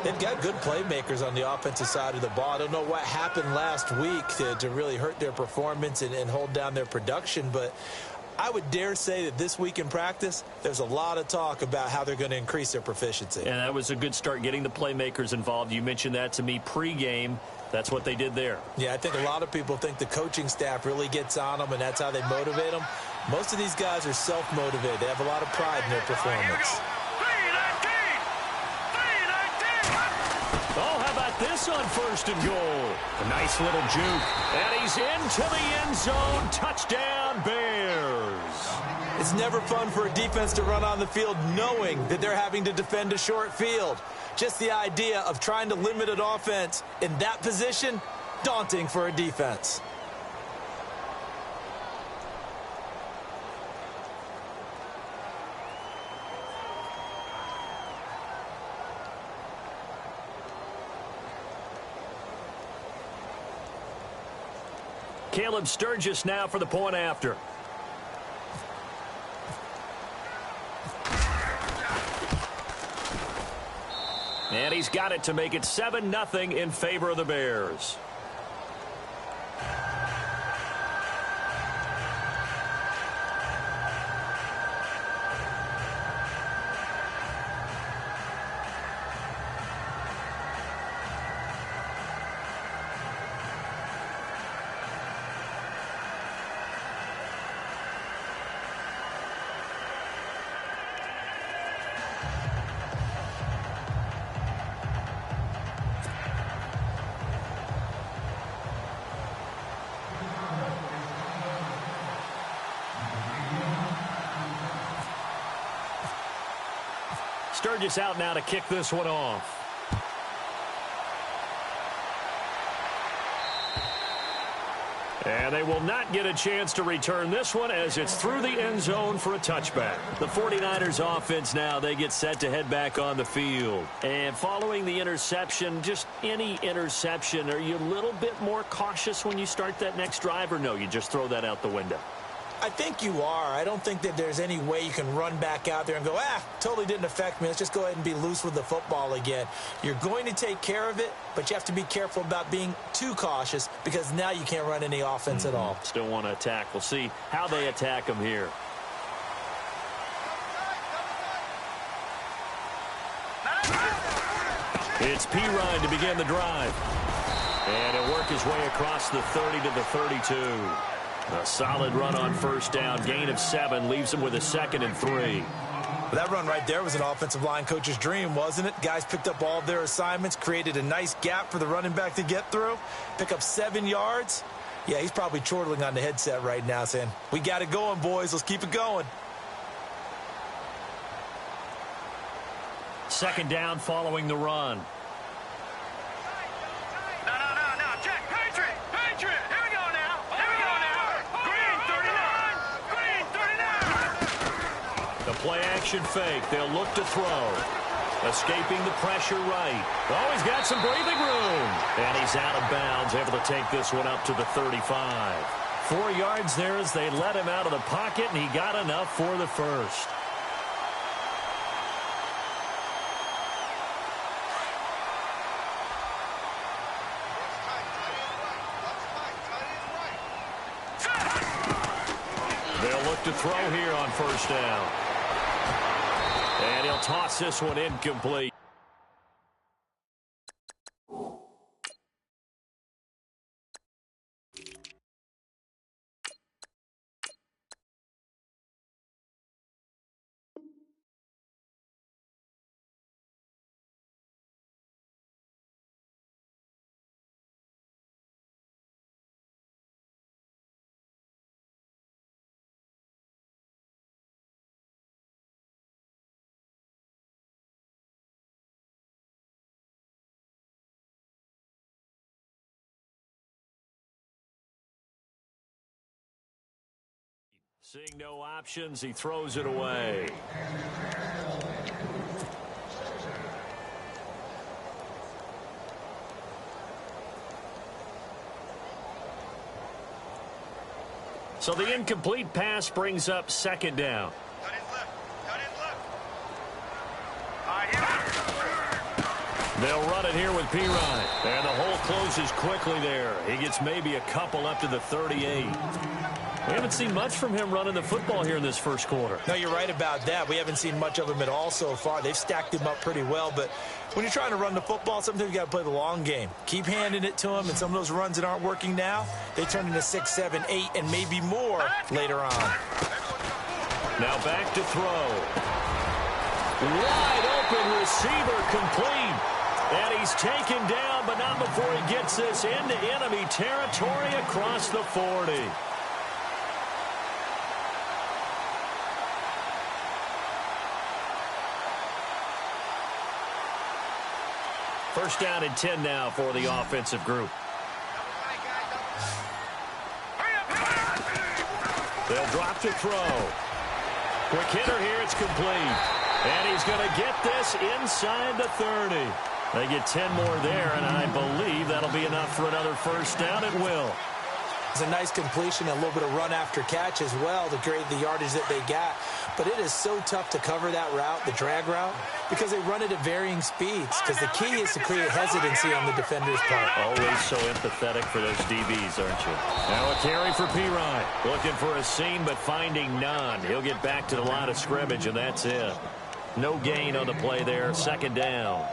They've got good playmakers on the offensive side of the ball. I don't know what happened last week to really hurt their performance and hold down their production, but I would dare say that this week in practice, there's a lot of talk about how they're going to increase their proficiency. And that was a good start, getting the playmakers involved. You mentioned that to me pregame. That's what they did there. Yeah, I think a lot of people think the coaching staff really gets on them, and that's how they motivate them. Most of these guys are self-motivated. They have a lot of pride in their performance. Oh, how about this on first and goal? A nice little juke. And he's into the end zone. Touchdown, Bears. It's never fun for a defense to run on the field knowing that they're having to defend a short field. Just the idea of trying to limit an offense in that position, daunting for a defense. Caleb Sturgis now for the point after. And he's got it to make it 7-0 in favor of the Bears. Sturgis out now to kick this one off. And they will not get a chance to return this one as it's through the end zone for a touchback. The 49ers offense now, they get set to head back on the field. And following the interception, just any interception, are you a little bit more cautious when you start that next drive, or no, you just throw that out the window? I think you are. I don't think that there's any way you can run back out there and go, totally didn't affect me. Let's just go ahead and be loose with the football again. You're going to take care of it, but you have to be careful about being too cautious because now you can't run any offense at all. Still want to attack. We'll see how they attack them here. It's Pirine to begin the drive. And he'll work his way across the 30 to the 32. A solid run on first down. Gain of 7 leaves him with a 2nd and 3. That run right there was an offensive line coach's dream, wasn't it? Guys picked up all of their assignments, created a nice gap for the running back to get through, pick up 7 yards. Yeah, he's probably chortling on the headset right now saying, we got it going, boys. Let's keep it going. 2nd down following the run. Play-action fake. They'll look to throw. Escaping the pressure right. Oh, he's got some breathing room. And he's out of bounds, able to take this one up to the 35. 4 yards there as they let him out of the pocket, and he got enough for the first. They'll look to throw here on first down. And he'll toss this one incomplete. Seeing no options, he throws it away. So the incomplete pass brings up 2nd down. They'll run it here with Pirine. And the hole closes quickly there. He gets maybe a couple up to the 38. We haven't seen much from him running the football here in this first quarter. No, you're right about that. We haven't seen much of him at all so far. They've stacked him up pretty well, but when you're trying to run the football, sometimes you got to play the long game. Keep handing it to him, and some of those runs that aren't working now, they turn into 6, 7, 8, and maybe more later on. Now back to throw. Wide open receiver complete. And he's taken down, but not before he gets this into enemy territory across the 40. First down and 10 now for the offensive group. They'll drop to throw. Quick hitter here, it's complete. And he's going to get this inside the 30. They get 10 more there, and I believe that'll be enough for another first down. It will. It's a nice completion, a little bit of run after catch as well to create the yardage that they got. But it is so tough to cover that route, the drag route, because they run it at varying speeds. Because the key is to create hesitancy on the defender's part. Always so empathetic for those DBs, aren't you? Now a carry for Pirine. Looking for a seam, but finding none. He'll get back to the line of scrimmage, and that's it. No gain on the play there. Second down.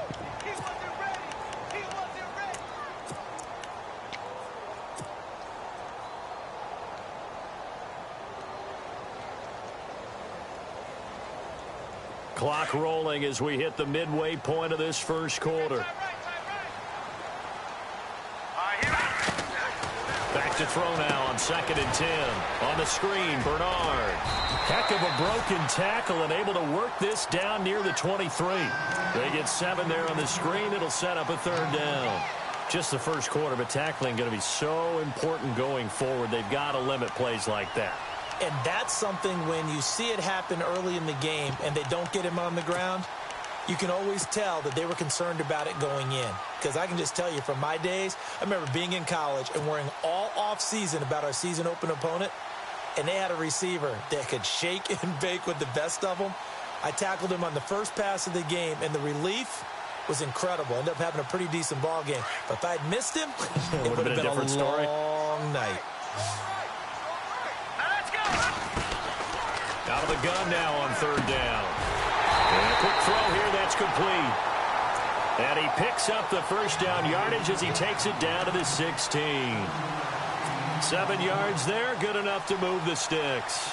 Clock rolling as we hit the midway point of this first quarter. Back to throw now on 2nd and 10. On the screen, Bernard. Heck of a broken tackle and able to work this down near the 23. They get 7 there on the screen. It'll set up a third down. Just the first quarter, but tackling going to be so important going forward. They've got to limit plays like that. And that's something when you see it happen early in the game and they don't get him on the ground, you can always tell that they were concerned about it going in. Because I can just tell you from my days, I remember being in college and worrying all off-season about our season open opponent, and they had a receiver that could shake and bake with the best of them. I tackled him on the first pass of the game, and the relief was incredible. Ended up having a pretty decent ball game. But if I had missed him, it would have been a different story. Long night. Out of the gun now on third down. And a quick throw here, that's complete. And he picks up the first down yardage as he takes it down to the 16. 7 yards there, good enough to move the sticks.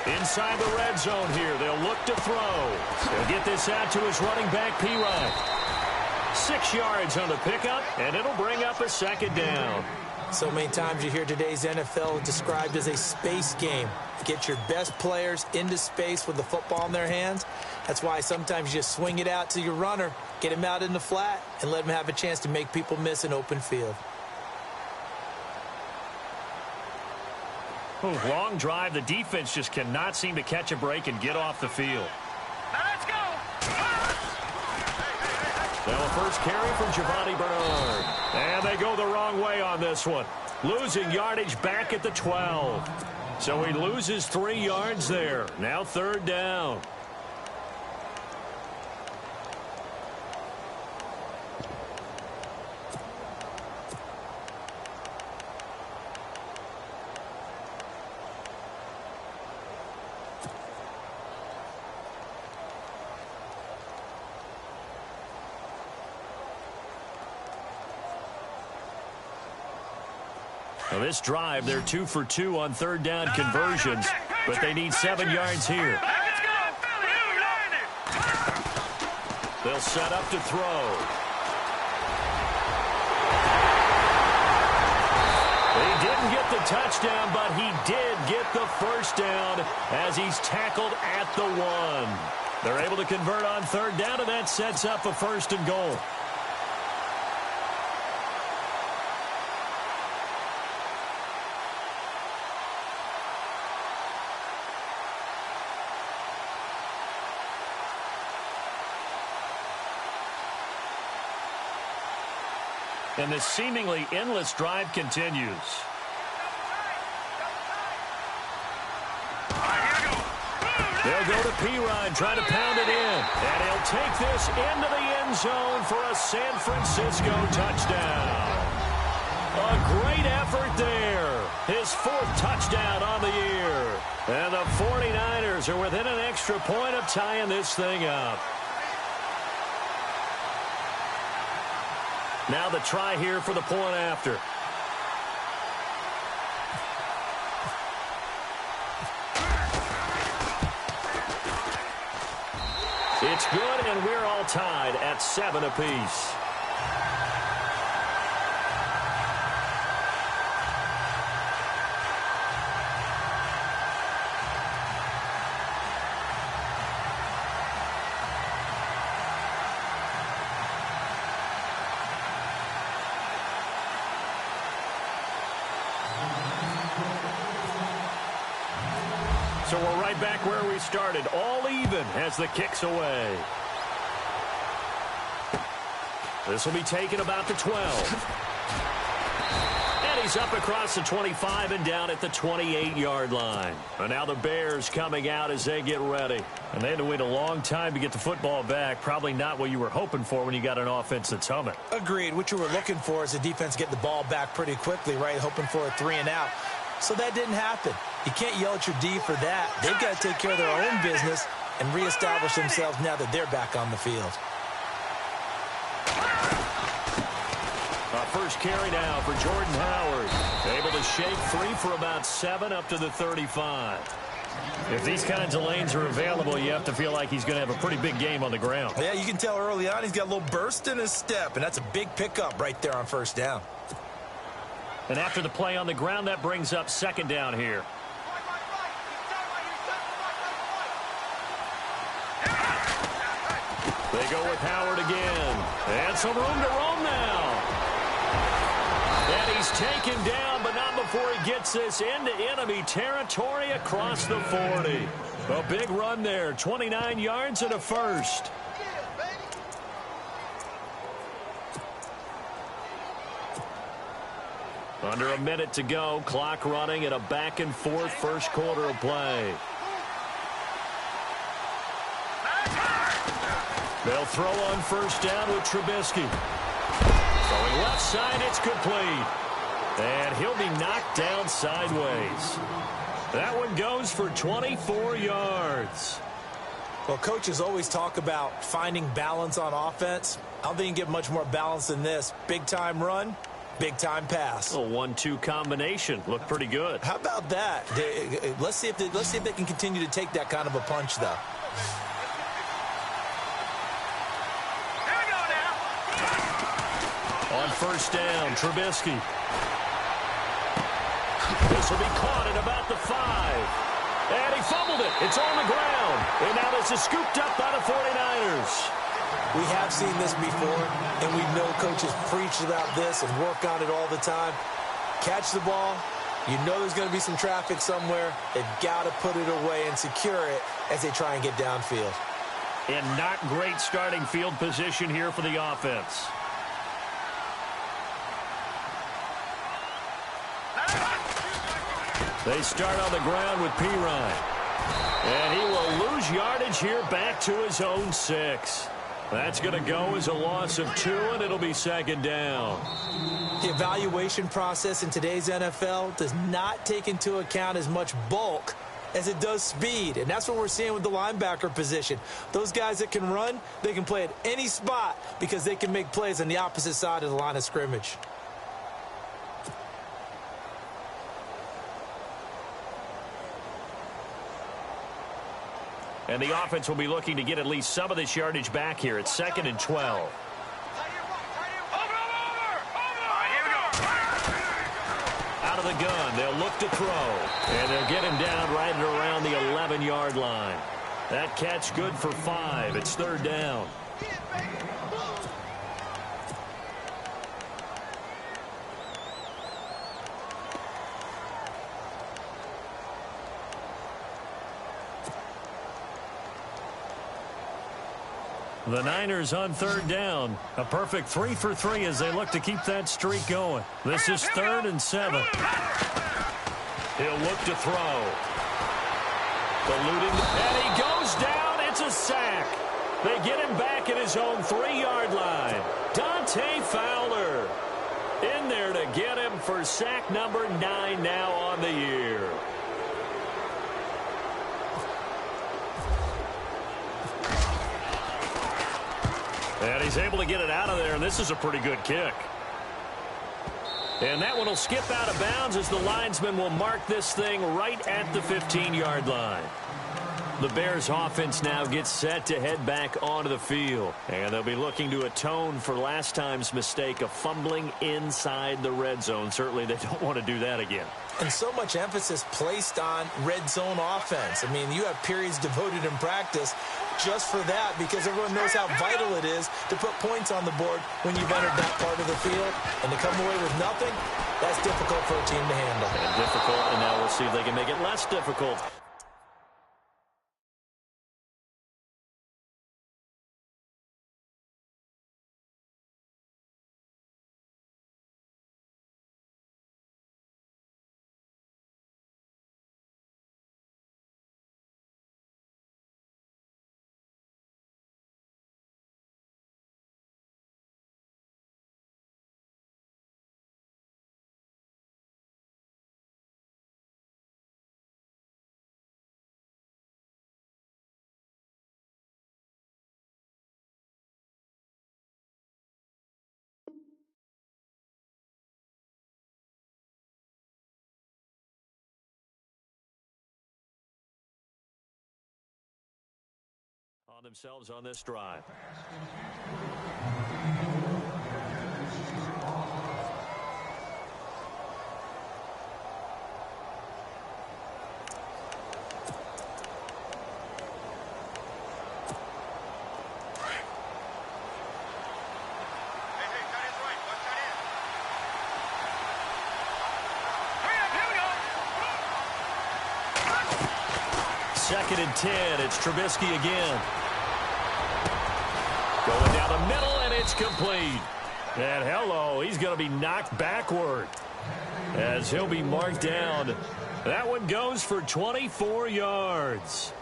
Inside the red zone here. They'll look to throw. They'll get this out to his running back, Pirine. 6 yards on the pickup, and it'll bring up a second down. So many times you hear today's NFL described as a space game. Get your best players into space with the football in their hands. That's why sometimes you just swing it out to your runner, get him out in the flat, and let him have a chance to make people miss an open field. Long drive. The defense just cannot seem to catch a break and get off the field. Now let's go. Now a first carry from Giovanni Bernard. And they go the wrong way on this one. Losing yardage back at the 12. So he loses 3 yards there. Now third down. Now this drive, they're 2 for 2 on third down conversions, but they need 7 yards here. They'll set up to throw. He didn't get the touchdown, but he did get the first down as he's tackled at the 1. They're able to convert on third down, and that sets up a first and goal. And this seemingly endless drive continues. They'll go to Pirine, trying to pound it in. And he'll take this into the end zone for a San Francisco touchdown. A great effort there. His 4th touchdown on the year. And the 49ers are within an extra point of tying this thing up. Now the try here for the point after. It's good, and we're all tied at 7 apiece. So we're right back where we started, all even as the kick's away. This will be taken about the 12. And he's up across the 25 and down at the 28-yard line. And now the Bears coming out as they get ready. And they had to wait a long time to get the football back. Probably not what you were hoping for when you got an offense that's humming. Agreed. What you were looking for is the defense get the ball back pretty quickly, right? Hoping for a 3-and-out. So that didn't happen. You can't yell at your D for that. They've got to take care of their own business and reestablish themselves now that they're back on the field. First carry now for Jordan Howard. Able to shake free for about 7 up to the 35. If these kinds of lanes are available, you have to feel like he's going to have a pretty big game on the ground. Yeah, you can tell early on he's got a little burst in his step, and that's a big pickup right there on first down. And after the play on the ground, that brings up 2nd down here. They go with Howard again. And some room to roam now. And he's taken down, but not before he gets this into enemy territory across the 40. A big run there, 29 yards and a first. Under a minute to go, clock running at a back-and-forth first quarter of play. They'll throw on first down with Trubisky. Throwing left side, it's complete. And he'll be knocked down sideways. That one goes for 24 yards. Well, coaches always talk about finding balance on offense. I don't think you can get much more balance than this. Big-time run, big-time pass. A 1-2 combination. Looked pretty good. How about that? Let's see if they can continue to take that kind of a punch, though. On first down, Trubisky. This will be caught at about the 5. And he fumbled it. It's on the ground. And now this is scooped up by the 49ers. We have seen this before, and we know coaches preach about this and work on it all the time. Catch the ball. You know there's going to be some traffic somewhere. They've got to put it away and secure it as they try and get downfield. And not great starting field position here for the offense. They start on the ground with Pirine. And he will lose yardage here back to his own 6. That's going to go as a loss of 2, and it'll be 2nd down. The evaluation process in today's NFL does not take into account as much bulk as it does speed, and that's what we're seeing with the linebacker position. Those guys that can run, they can play at any spot because they can make plays on the opposite side of the line of scrimmage. And the offense will be looking to get at least some of this yardage back here. It's 2nd and 12. Out of the gun, they'll look to throw. And they'll get him down right at around the 11-yard line. That catch good for 5. It's 3rd down. The Niners on third down. A perfect 3 for 3 as they look to keep that streak going. This is 3rd and 7. He'll look to throw. Eluding, and he goes down. It's a sack. They get him back at his own 3-yard line. Dante Fowler in there to get him for sack number 9 now on the year. And he's able to get it out of there, and this is a pretty good kick. And that one will skip out of bounds as the linesman will mark this thing right at the 15-yard line. The Bears offense now gets set to head back onto the field. And they'll be looking to atone for last time's mistake of fumbling inside the red zone. Certainly they don't want to do that again. And so much emphasis placed on red zone offense. I mean, you have periods devoted in practice just for that because everyone knows how vital it is to put points on the board when you've entered that part of the field. And to come away with nothing, that's difficult for a team to handle. And difficult, and now we'll see if they can make it less difficult. On themselves on this drive. Second and 10. It's Trubisky again. Going down the middle, and it's complete. And hello, he's going to be knocked backward as he'll be marked down. That one goes for 24 yards.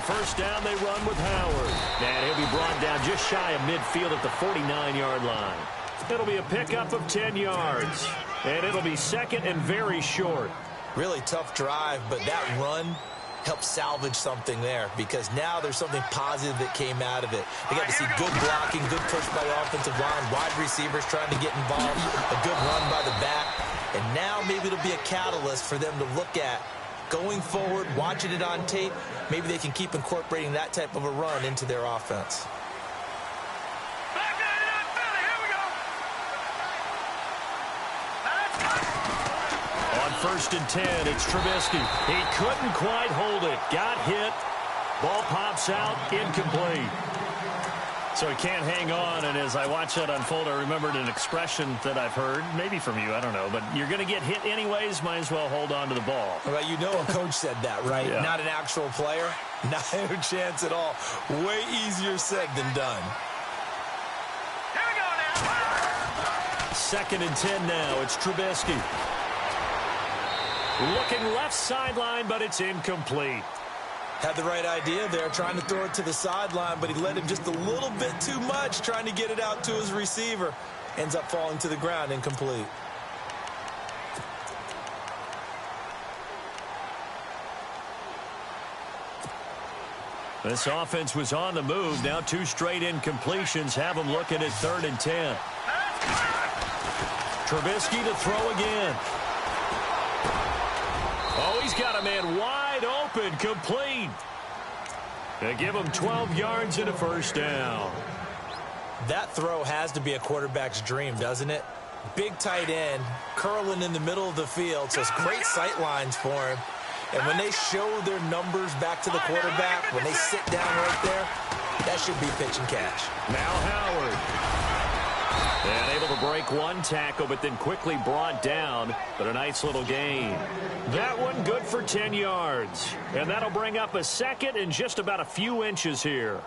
First down, they run with Howard. And he'll be brought down just shy of midfield at the 49-yard line. It'll be a pickup of 10 yards. And it'll be second and very short. Really tough drive, but that run helped salvage something there because now there's something positive that came out of it. They got to see good blocking, good push by the offensive line, wide receivers trying to get involved, a good run by the back. And now maybe it'll be a catalyst for them to look at going forward, watching it on tape. Maybe they can keep incorporating that type of a run into their offense. On first and 10, it's Trubisky. He couldn't quite hold it. Got hit. Ball pops out, incomplete. So he can't hang on, and as I watch that unfold, I remembered an expression that I've heard, maybe from you, I don't know, but you're going to get hit anyways, might as well hold on to the ball. Well, you know a coach said that, right? Yeah. Not an actual player. Not a chance at all. Way easier said than done. Here we go now. Second and 10 now. It's Trubisky. Looking left sideline, but it's incomplete. Had the right idea there, trying to throw it to the sideline, but he led him just a little bit too much, trying to get it out to his receiver. Ends up falling to the ground, incomplete. This offense was on the move. Now 2 straight incompletions have them looking at 3rd and 10. Trubisky to throw again. Oh, he's got a man wide open, complete. They give him 12 yards and a first down. That throw has to be a quarterback's dream, doesn't it? Big tight end, curling in the middle of the field, so it's great sight lines for him. And when they show their numbers back to the quarterback, when they sit down right there, that should be pitch and catch. Now Howard. And able to break one tackle, but then quickly brought down. But a nice little gain. That one good for 10 yards. And that'll bring up a second and just about a few inches here.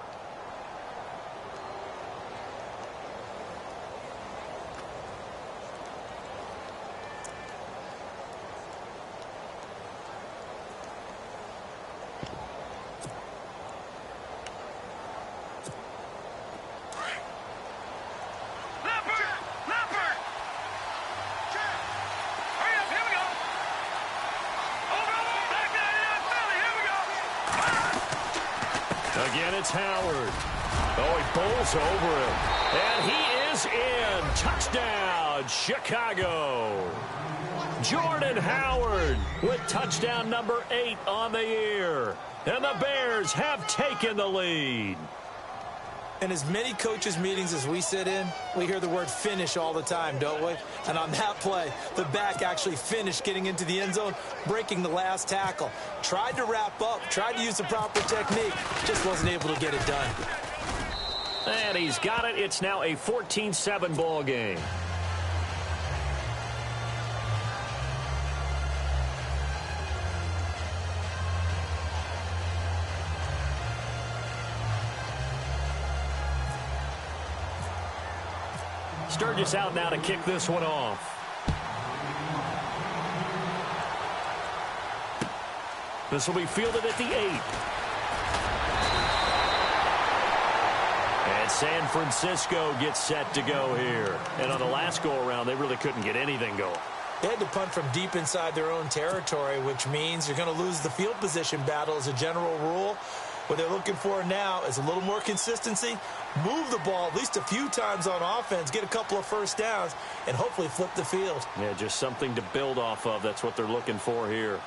Again, it's Howard. Oh, he bowls over him. And he is in. Touchdown, Chicago. Jordan Howard with touchdown number 8 on the year. And the Bears have taken the lead. In as many coaches' meetings as we sit in, we hear the word finish all the time, don't we? And on that play, the back actually finished getting into the end zone, breaking the last tackle. Tried to wrap up, tried to use the proper technique, just wasn't able to get it done. And he's got it. It's now a 14-7 ball game. Sturgis out now to kick this one off. This will be fielded at the 8. And San Francisco gets set to go here. And on the last go-around, they really couldn't get anything going. They had to punt from deep inside their own territory, which means you're going to lose the field position battle as a general rule. What they're looking for now is a little more consistency, move the ball at least a few times on offense, get a couple of first downs, and hopefully flip the field. Yeah, just something to build off of. That's what they're looking for here.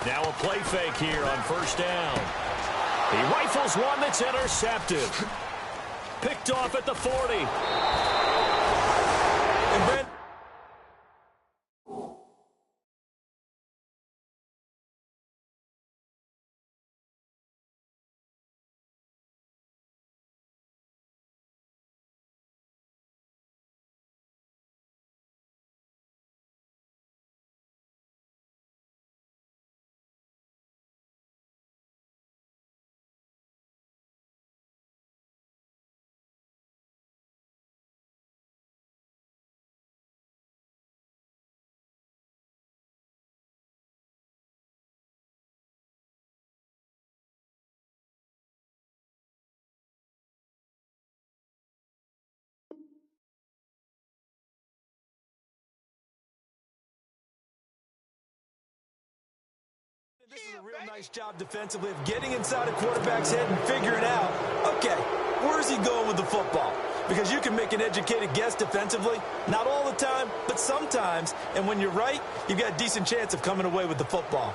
Now a play fake here on first down. He rifles one that's intercepted. Picked off at the 40. And Brent, this is a real nice job defensively of getting inside a quarterback's head and figuring out, okay, where's he going with the football? Because you can make an educated guess defensively, not all the time, but sometimes. And when you're right, you've got a decent chance of coming away with the football.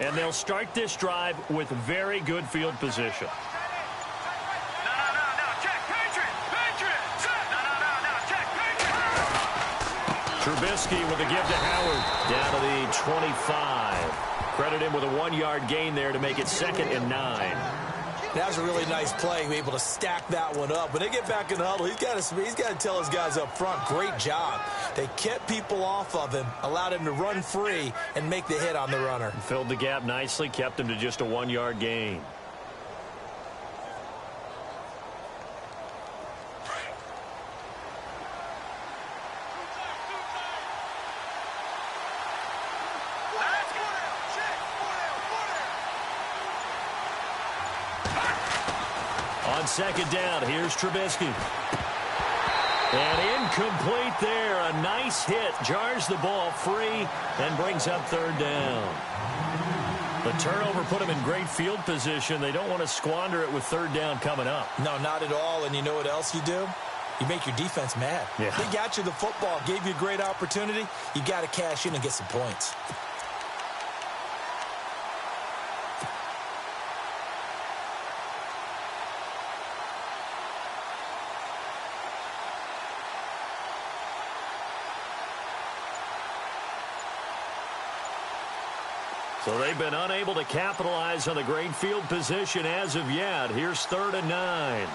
And they'll start this drive with very good field position. Trubisky with a give to Howard down to the 25. Credit him with a 1-yard gain there to make it 2nd and 9. That was a really nice play, to be able to stack that one up. When they get back in the huddle, he's got to tell his guys up front, great job. They kept people off of him, allowed him to run free and make the hit on the runner. Filled the gap nicely, kept him to just a 1-yard gain. On second down, here's Trubisky. And incomplete there. A nice hit. Jars the ball free and brings up third down. The turnover put them in great field position. They don't want to squander it with third down coming up. No, not at all. And you know what else you do? You make your defense mad. Yeah. They got you the football, gave you a great opportunity. You got to cash in and get some points. So they've been unable to capitalize on the great field position as of yet. Here's 3rd and 9.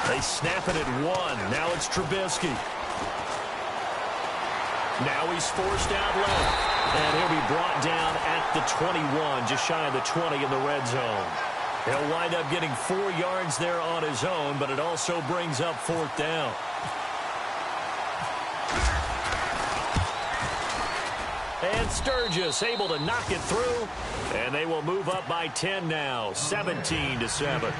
They snap it at 1. Now it's Trubisky. Now he's forced out left. And he'll be brought down at the 21, just shy of the 20 in the red zone. He'll wind up getting 4 yards there on his own, but it also brings up 4th down. And Sturgis able to knock it through, and they will move up by 10 now, 17-7.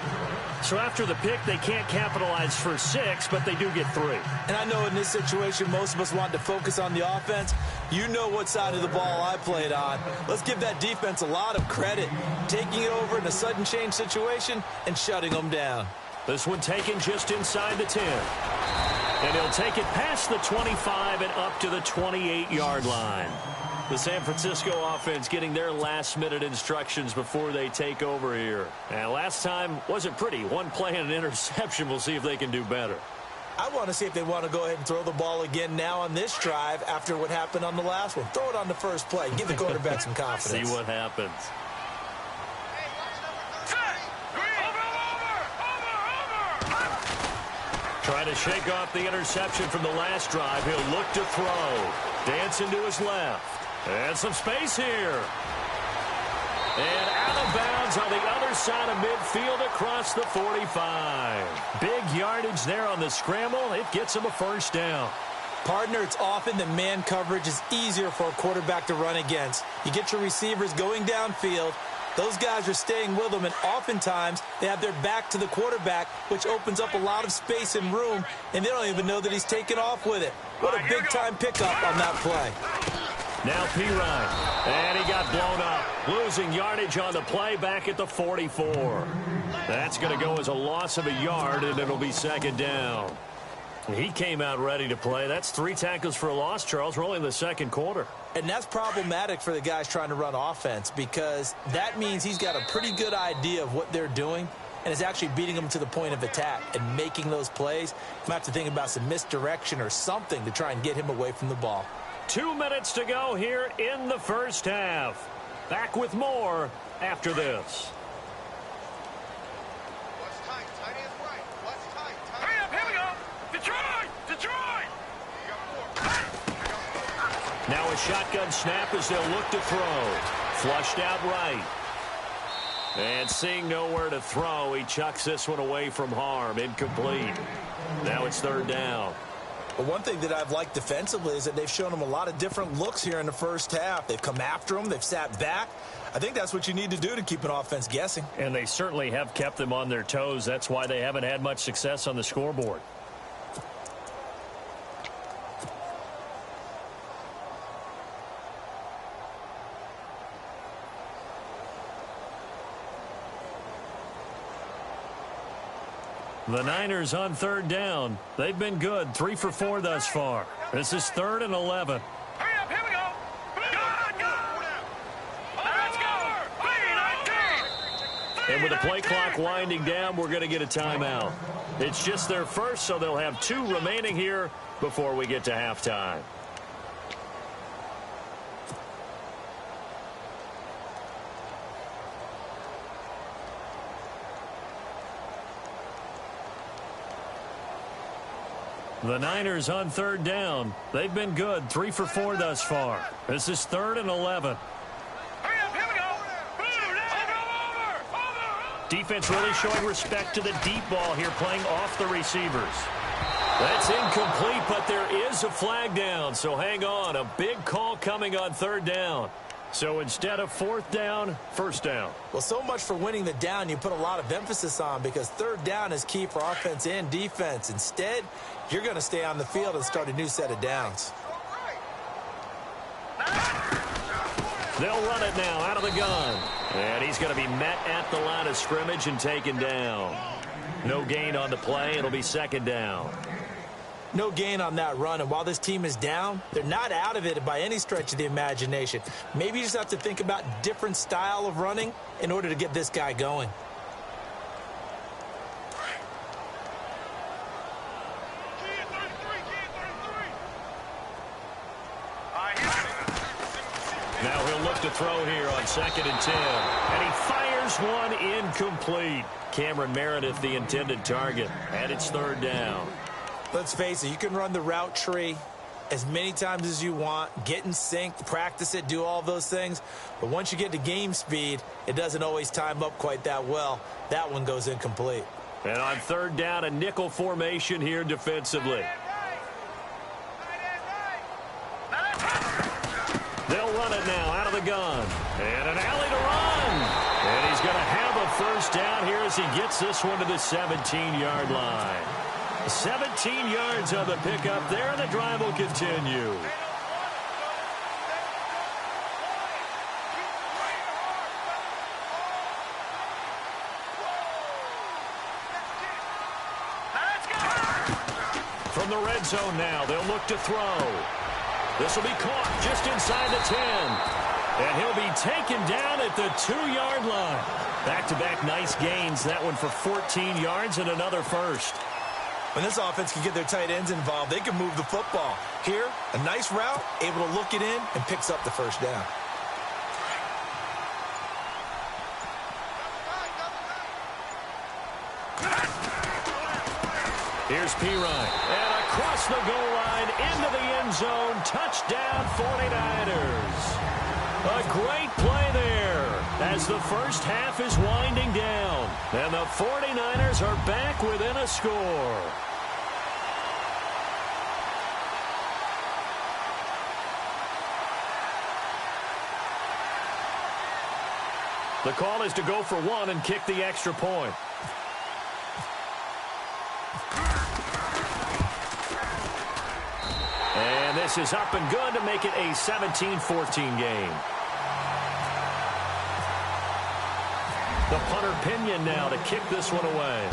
So after the pick, they can't capitalize for 6, but they do get 3. And I know in this situation, most of us want to focus on the offense. You know what side of the ball I played on. Let's give that defense a lot of credit, taking it over in a sudden change situation and shutting them down. This one taken just inside the 10. And he'll take it past the 25 and up to the 28-yard line. The San Francisco offense getting their last-minute instructions before they take over here. And last time wasn't pretty. One play and an interception. We'll see if they can do better. I want to see if they want to go ahead and throw the ball again now on this drive after what happened on the last one. Throw it on the first play. Give the quarterback some confidence. See what happens. Trying to shake off the interception from the last drive. He'll look to throw. Dancing to his left. And some space here. And out of bounds on the other side of midfield across the 45. Big yardage there on the scramble. It gets him a first down. Partner, it's often that man coverage is easier for a quarterback to run against. You get your receivers going downfield. Those guys are staying with them, and oftentimes they have their back to the quarterback, which opens up a lot of space and room, and they don't even know that he's taken off with it. What a big-time pickup on that play. Now Pirine, and he got blown up. Losing yardage on the play back at the 44. That's going to go as a loss of a yard, and it'll be second down. He came out ready to play. That's 3 tackles for a loss, Charles. We're only in the second quarter. And that's problematic for the guys trying to run offense because that means he's got a pretty good idea of what they're doing and is actually beating them to the point of attack and making those plays. You might have to think about some misdirection or something to try and get him away from the ball. 2 minutes to go here in the first half. Back with more after this. What's tight? Tight ends right. What's tight? Hurry up, here we go. Detroit! Detroit! Now a shotgun snap as they'll look to throw. Flushed out right. And seeing nowhere to throw, he chucks this one away from harm. Incomplete. Now it's third down. Well, one thing that I've liked defensively is that they've shown him a lot of different looks here in the first half. They've come after him. They've sat back. I think that's what you need to do to keep an offense guessing. And they certainly have kept them on their toes. That's why they haven't had much success on the scoreboard. The Niners on third down. They've been good. 3 for 4 thus far. This is 3rd and 11. Hurry up, here we go. Let's go. And with the play clock winding down, we're going to get a timeout. It's just their first, so they'll have 2 remaining here before we get to halftime. The Niners on third down. They've been good. 3 for 4 thus far. This is 3rd and 11. Hurry up, here we go. Over. Defense really showing respect to the deep ball here, playing off the receivers. That's incomplete, but there is a flag down, so hang on. A big call coming on third down. So instead of fourth down, first down. Well, so much for winning the down you put a lot of emphasis on, because third down is key for offense and defense. Instead, you're going to stay on the field and start a new set of downs. They'll run it now out of the gun. And he's going to be met at the line of scrimmage and taken down. No gain on the play. It'll be second down. No gain on that run, and while this team is down, they're not out of it by any stretch of the imagination. Maybe you just have to think about different style of running in order to get this guy going. Now he'll look to throw here on 2nd and 10. And he fires one incomplete. Cameron Meredith, the intended target, and it's third down. Let's face it, you can run the route tree as many times as you want, get in sync, practice it, do all those things. But once you get to game speed, it doesn't always time up quite that well. That one goes incomplete. And on third down, a nickel formation here defensively. They'll run it now out of the gun. And an alley to run. And he's going to have a first down here as he gets this one to the 17-yard line. 17 yards on the pickup there, and the drive will continue. From the red zone now, they'll look to throw. This will be caught just inside the 10. And he'll be taken down at the 2-yard line. Back-to-back nice gains. That one for 14 yards and another first. When this offense can get their tight ends involved, they can move the football. Here, a nice route, able to look it in, and picks up the first down. Here's Pirine. And across the goal line, into the end zone. Touchdown, 49ers. A great play there as the first half is winding down. And the 49ers are back within a score. The call is to go for one and kick the extra point. And this is up and good to make it a 17-14 game. The punter Pinion now to kick this one away.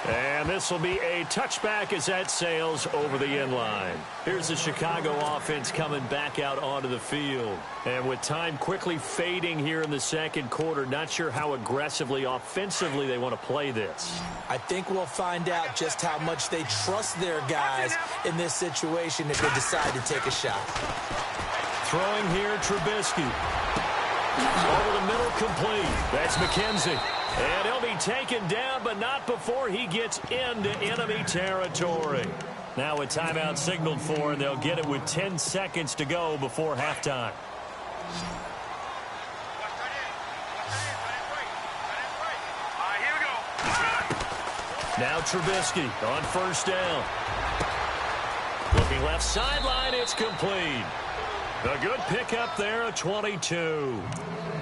And this will be a touchback as that sails over the end line. Here's the Chicago offense coming back out onto the field. And with time quickly fading here in the second quarter, not sure how aggressively, offensively they want to play this. I think we'll find out just how much they trust their guys in this situation if they decide to take a shot. Throwing here, Trubisky. Over the middle, complete. That's McKenzie. And he'll be taken down, but not before he gets into enemy territory. Now a timeout signaled for, and they'll get it with 10 seconds to go before halftime. Now Trubisky on first down. Looking left sideline, it's complete. A good pickup there, a 22.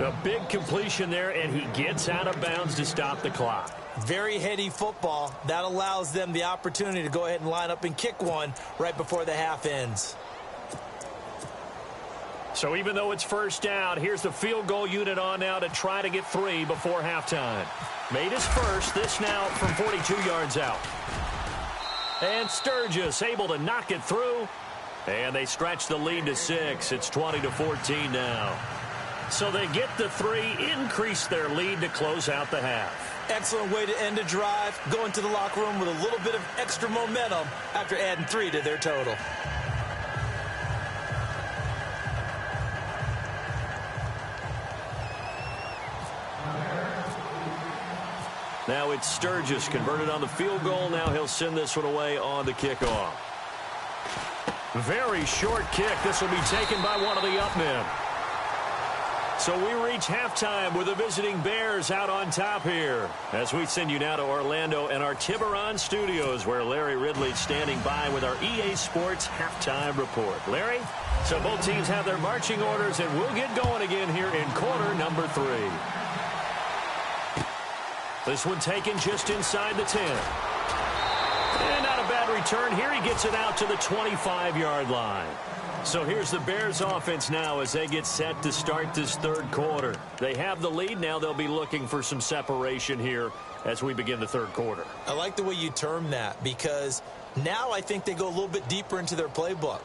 A big completion there, and he gets out of bounds to stop the clock. Very heady football. That allows them the opportunity to go ahead and line up and kick one right before the half ends. So even though it's first down, here's the field goal unit on now to try to get 3 before halftime. Made his first, this now from 42 yards out. And Sturgis able to knock it through. And they stretch the lead to 6. It's 20-14 now. So they get the 3, increase their lead to close out the half. Excellent way to end a drive. Go into the locker room with a little bit of extra momentum after adding 3 to their total. Now it's Sturgis converted on the field goal. Now he'll send this one away on the kickoff. Very short kick. This will be taken by one of the up men. So we reach halftime with the visiting Bears out on top here. As we send you now to Orlando and our Tiburon studios, where Larry Ridley's standing by with our EA Sports halftime report. Larry? So both teams have their marching orders, and we'll get going again here in quarter number 3. This one taken just inside the 10. And not a bad return here. He gets it out to the 25-yard line. So here's the Bears offense now as they get set to start this third quarter. They have the lead. Now they'll be looking for some separation here as we begin the third quarter. I like the way you term that, because now I think they go a little bit deeper into their playbook.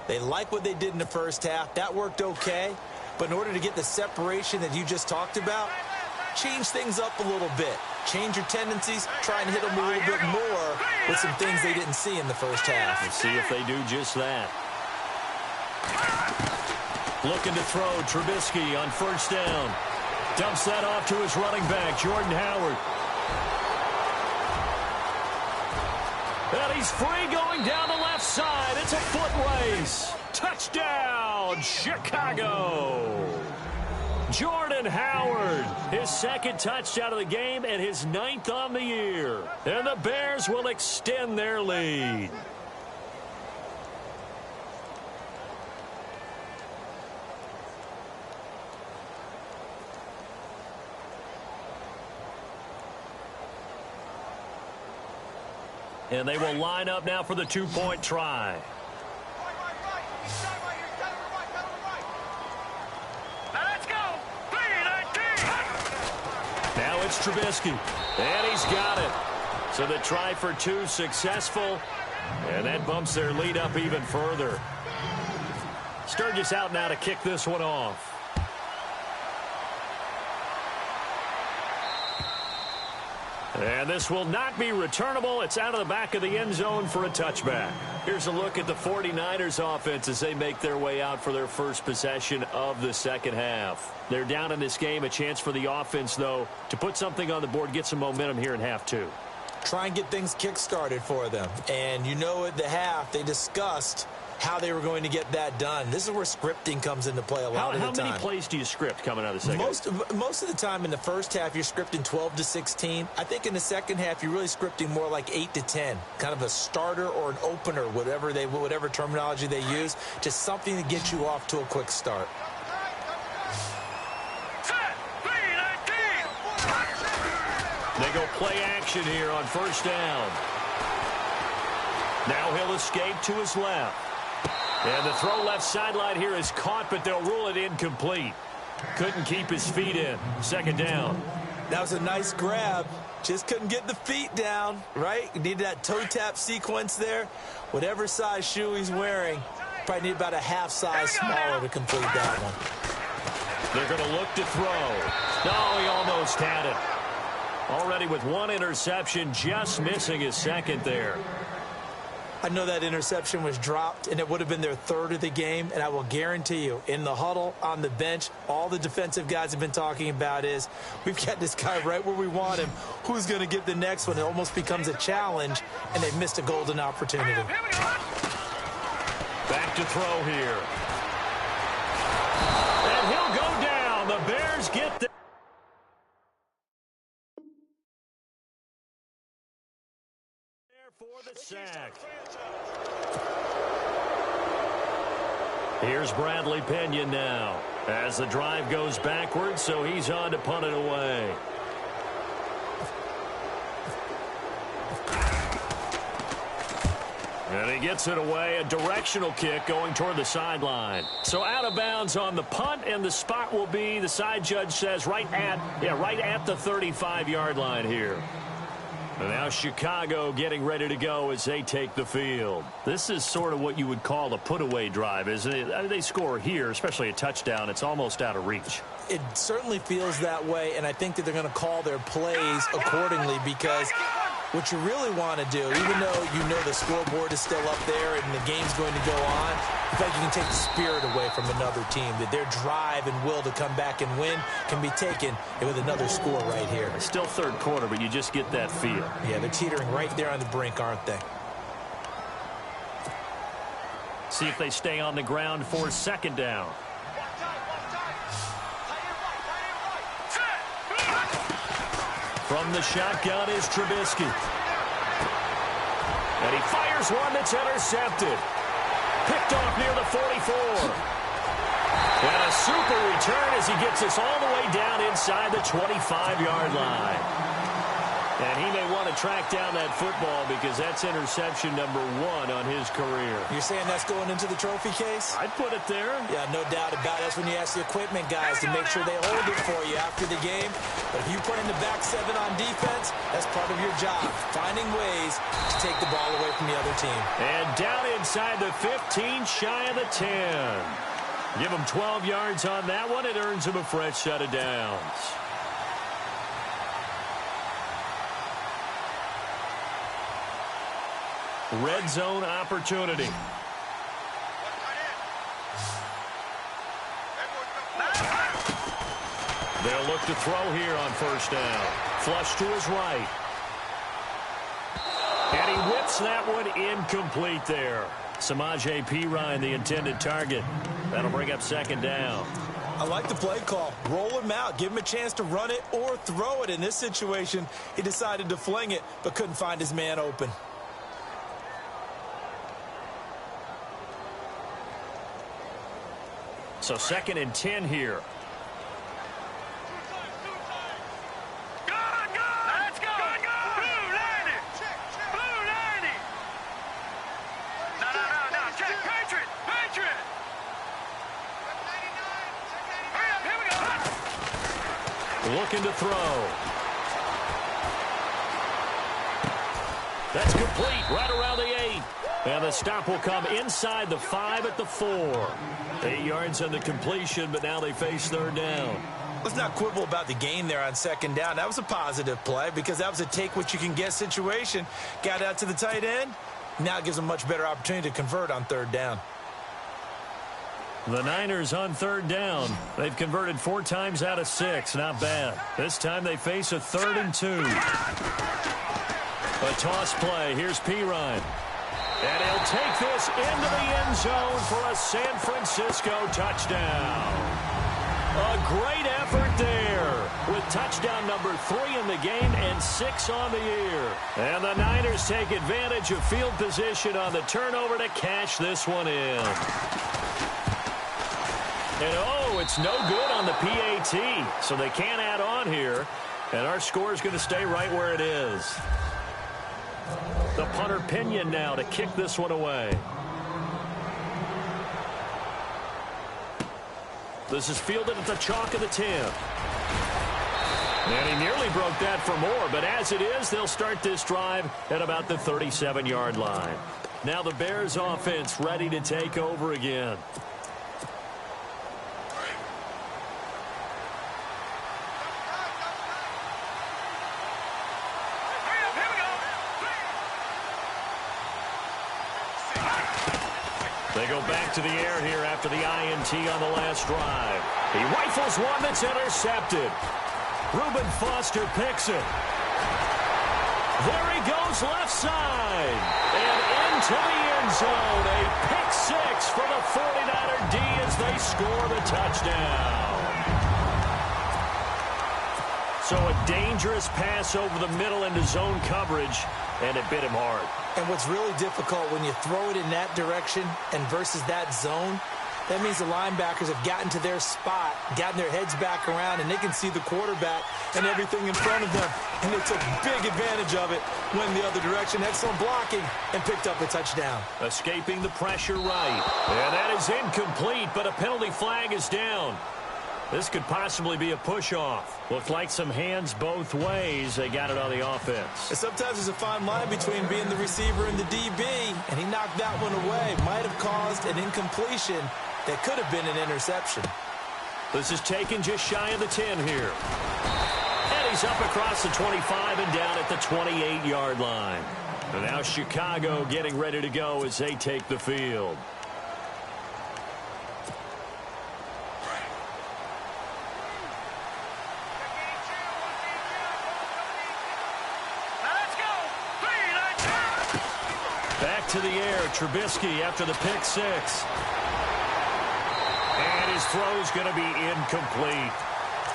They like what they did in the first half. That worked okay. But in order to get the separation that you just talked about, change things up a little bit. Change your tendencies. Try and hit them a little bit more with some things they didn't see in the first half. We'll see if they do just that. Looking to throw, Trubisky on first down. Dumps that off to his running back, Jordan Howard. And he's free going down the left side. It's a foot race. Touchdown, Chicago. Jordan Howard, his second touchdown of the game and his 9th on the year. And the Bears will extend their lead. And they will line up now for the two-point try. Now it's Trubisky. And he's got it. So the try for 2 successful. And that bumps their lead up even further. Sturgis out now to kick this one off. And this will not be returnable. It's out of the back of the end zone for a touchback. Here's a look at the 49ers offense as they make their way out for their first possession of the second half. They're down in this game. A chance for the offense, though, to put something on the board, get some momentum here in half 2. Try and get things kick-started for them. And you know at the half, they discussed how they were going to get that done. This is where scripting comes into play a lot of the time. How many plays do you script coming out of the second? Most of the time in the first half, you're scripting 12 to 16. I think in the second half, you're really scripting more like 8 to 10. Kind of a starter or an opener, whatever terminology they use. Just something to get you off to a quick start. They go play action here on first down. Now he'll escape to his left. And the throw left sideline here is caught, but they'll rule it incomplete. Couldn't keep his feet in. Second down. That was a nice grab. Just couldn't get the feet down, right? You needed that toe tap sequence there. Whatever size shoe he's wearing, probably need about a half size smaller to complete that one. They're going to look to throw. No, he almost had it. Already with 1 interception, just missing his second there. I know that interception was dropped, and it would have been their 3rd of the game, and I will guarantee you, in the huddle, on the bench, all the defensive guys have been talking about is, we've got this guy right where we want him. Who's going to get the next one? It almost becomes a challenge, and they've missed a golden opportunity. Back to throw here. And he'll go down. The Bears get the... for the sack. Here's Bradley Pinion now as the drive goes backwards, so he's on to punt it away. And he gets it away, a directional kick going toward the sideline. So out of bounds on the punt, and the spot will be, the side judge says, right at the 35-yard line here. And now Chicago getting ready to go as they take the field. This is sort of what you would call a put-away drive, isn't it? I mean, they score here, especially a touchdown. It's almost out of reach. It certainly feels that way, and I think that they're going to call their plays accordingly, because what you really want to do, even though you know the scoreboard is still up there and the game's going to go on, in fact, you can take the spirit away from another team, that their drive and will to come back and win can be taken with another score right here. It's still third quarter, but you just get that feel. Yeah, they're teetering right there on the brink, aren't they? See if they stay on the ground for second down. From the shotgun is Trubisky. And he fires one that's intercepted. Picked off near the 44. And a super return as he gets us all the way down inside the 25-yard line. And he may want to track down that football because that's interception number 1 on his career. You're saying that's going into the trophy case? I'd put it there. Yeah, no doubt about it. That's when you ask the equipment guys to make sure they hold it for you after the game. But if you play in the back 7 on defense, that's part of your job, finding ways to take the ball away from the other team. And down inside the 15, shy of the 10. Give him 12 yards on that one. It earns him a fresh set of downs. Red zone opportunity. They'll look to throw here on first down. Flush to his right. And he whips that one incomplete there. Samaje Perine, the intended target. That'll bring up second down. I like the play call. Roll him out. Give him a chance to run it or throw it. In this situation, he decided to fling it, but couldn't find his man open. So 2nd and 10 here. Let's go. Blue landing. Blue landing. No. Check. Patriot. Hurry up. Here we go. Looking to throw. That's complete right around the 8. And the stop will come inside the 5 at the 4. 8 yards on the completion, but now they face third down. Let's not quibble about the gain there on second down. That was a positive play because that was a take-what-you-can-get situation. Got out to the tight end. Now it gives them a much better opportunity to convert on third down. The Niners on third down. They've converted 4 times out of 6. Not bad. This time they face a 3rd and 2. A toss play. Here's Perine. And he'll take this into the end zone for a San Francisco touchdown. A great effort there with touchdown number 3 in the game and 6 on the year. And the Niners take advantage of field position on the turnover to cash this one in. And it's no good on the PAT, so they can't add on here. And our score is going to stay right where it is. The punter Pinion now to kick this one away. This is fielded at the chalk of the 10. And he nearly broke that for more, but as it is, they'll start this drive at about the 37-yard line. Now the Bears offense ready to take over again. They go back to the air here after the INT on the last drive. He rifles one that's intercepted. Reuben Foster picks it. There he goes left side. And into the end zone. A pick-6 for the 49er D as they score the touchdown. So a dangerous pass over the middle into zone coverage, and it bit him hard. And what's really difficult when you throw it in that direction and versus that zone, that means the linebackers have gotten to their spot, gotten their heads back around, and they can see the quarterback and everything in front of them. And they took big advantage of it, went the other direction, excellent blocking, and picked up a touchdown. Escaping the pressure right. And that is incomplete, but a penalty flag is down. This could possibly be a push-off. Looked like some hands both ways. They got it on the offense. And sometimes there's a fine line between being the receiver and the DB, and he knocked that one away. Might have caused an incompletion that could have been an interception. This is taken just shy of the 10 here. And he's up across the 25 and down at the 28-yard line. And now Chicago getting ready to go as they take the field. Back to the air, Trubisky after the pick-6. And his throw's going to be incomplete.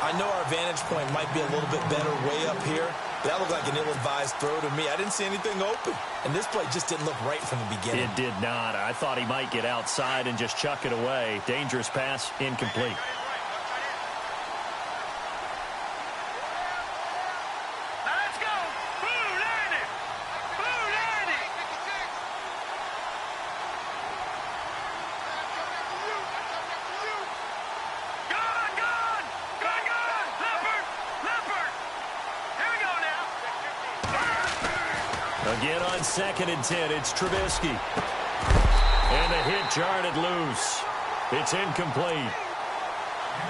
I know our vantage point might be a little bit better way up here, That looked like an ill-advised throw to me. I didn't see anything open. And this play just didn't look right from the beginning. It did not. I thought he might get outside and just chuck it away. Dangerous pass, incomplete. Again on 2nd and 10, it's Trubisky. And the hit jarred it loose. It's incomplete.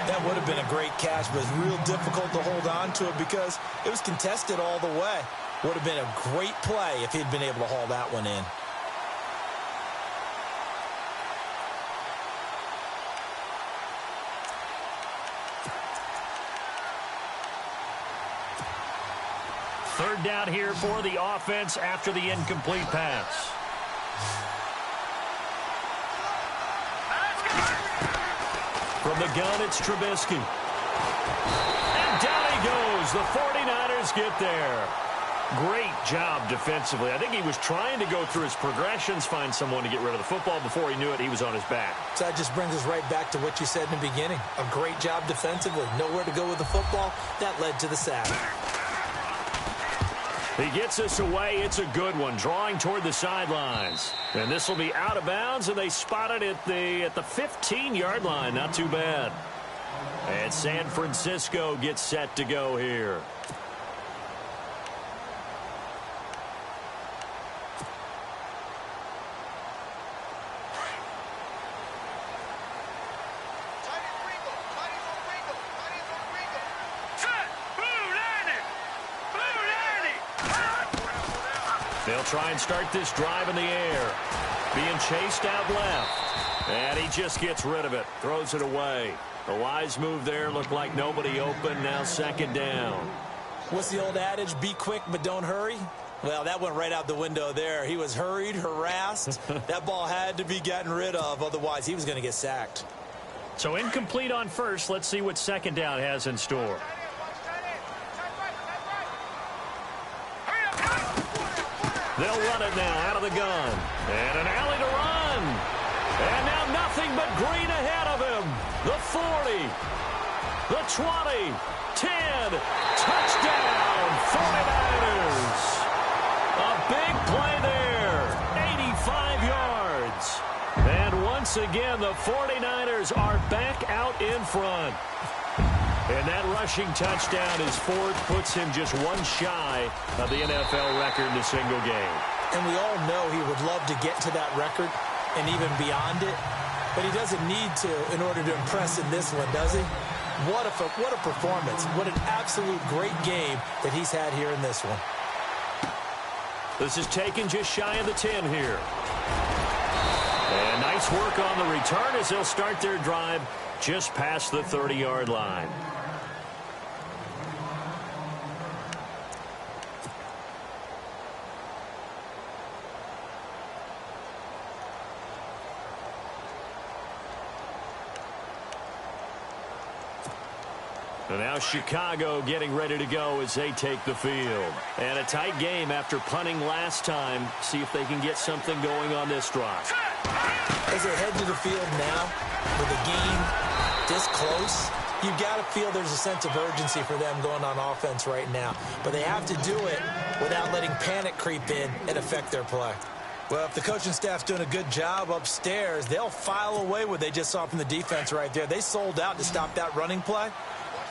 That would have been a great catch, but it's real difficult to hold on to it because it was contested all the way. Would have been a great play if he'd been able to haul that one in. Third down here for the offense after the incomplete pass. From the gun, it's Trubisky. And down he goes. The 49ers get there. Great job defensively. I think he was trying to go through his progressions, find someone to get rid of the football. Before he knew it, he was on his back. So that just brings us right back to what you said in the beginning. A great job defensively. Nowhere to go with the football. That led to the sack. He gets us away. It's a good one, drawing toward the sidelines. And this will be out of bounds, and they spot it at the 15-yard line. Not too bad. And San Francisco gets set to go here. They'll try and start this drive in the air. Being chased out left. And he just gets rid of it. Throws it away. A wise move there. Looked like nobody open. Now 2nd down. What's the old adage? Be quick, but don't hurry. Well, that went right out the window there. He was hurried, harassed. That ball had to be gotten rid of. Otherwise, he was going to get sacked. So incomplete on first. Let's see what 2nd down has in store. They'll run it now out of the gun. And an alley to run. And now nothing but green ahead of him. The 40. The 20. 10. Touchdown. 49ers. A big play there. 85 yards. And once again, the 49ers are back out in front. And that rushing touchdown is 4th, puts him just one shy of the NFL record in a single game. And we all know he would love to get to that record and even beyond it, but he doesn't need to in order to impress in this one, does he? What a performance. What an absolute great game that he's had here in this one. This is taken just shy of the 10 here. And nice work on the return as they'll start their drive just past the 30-yard line. And now Chicago getting ready to go as they take the field. And a tight game after punting last time. See if they can get something going on this drive. As they head to the field now, with the game this close, you've got to feel there's a sense of urgency for them going on offense right now. But they have to do it without letting panic creep in and affect their play. Well, if the coaching staff's doing a good job upstairs, they'll file away what they just saw from the defense right there. They sold out to stop that running play.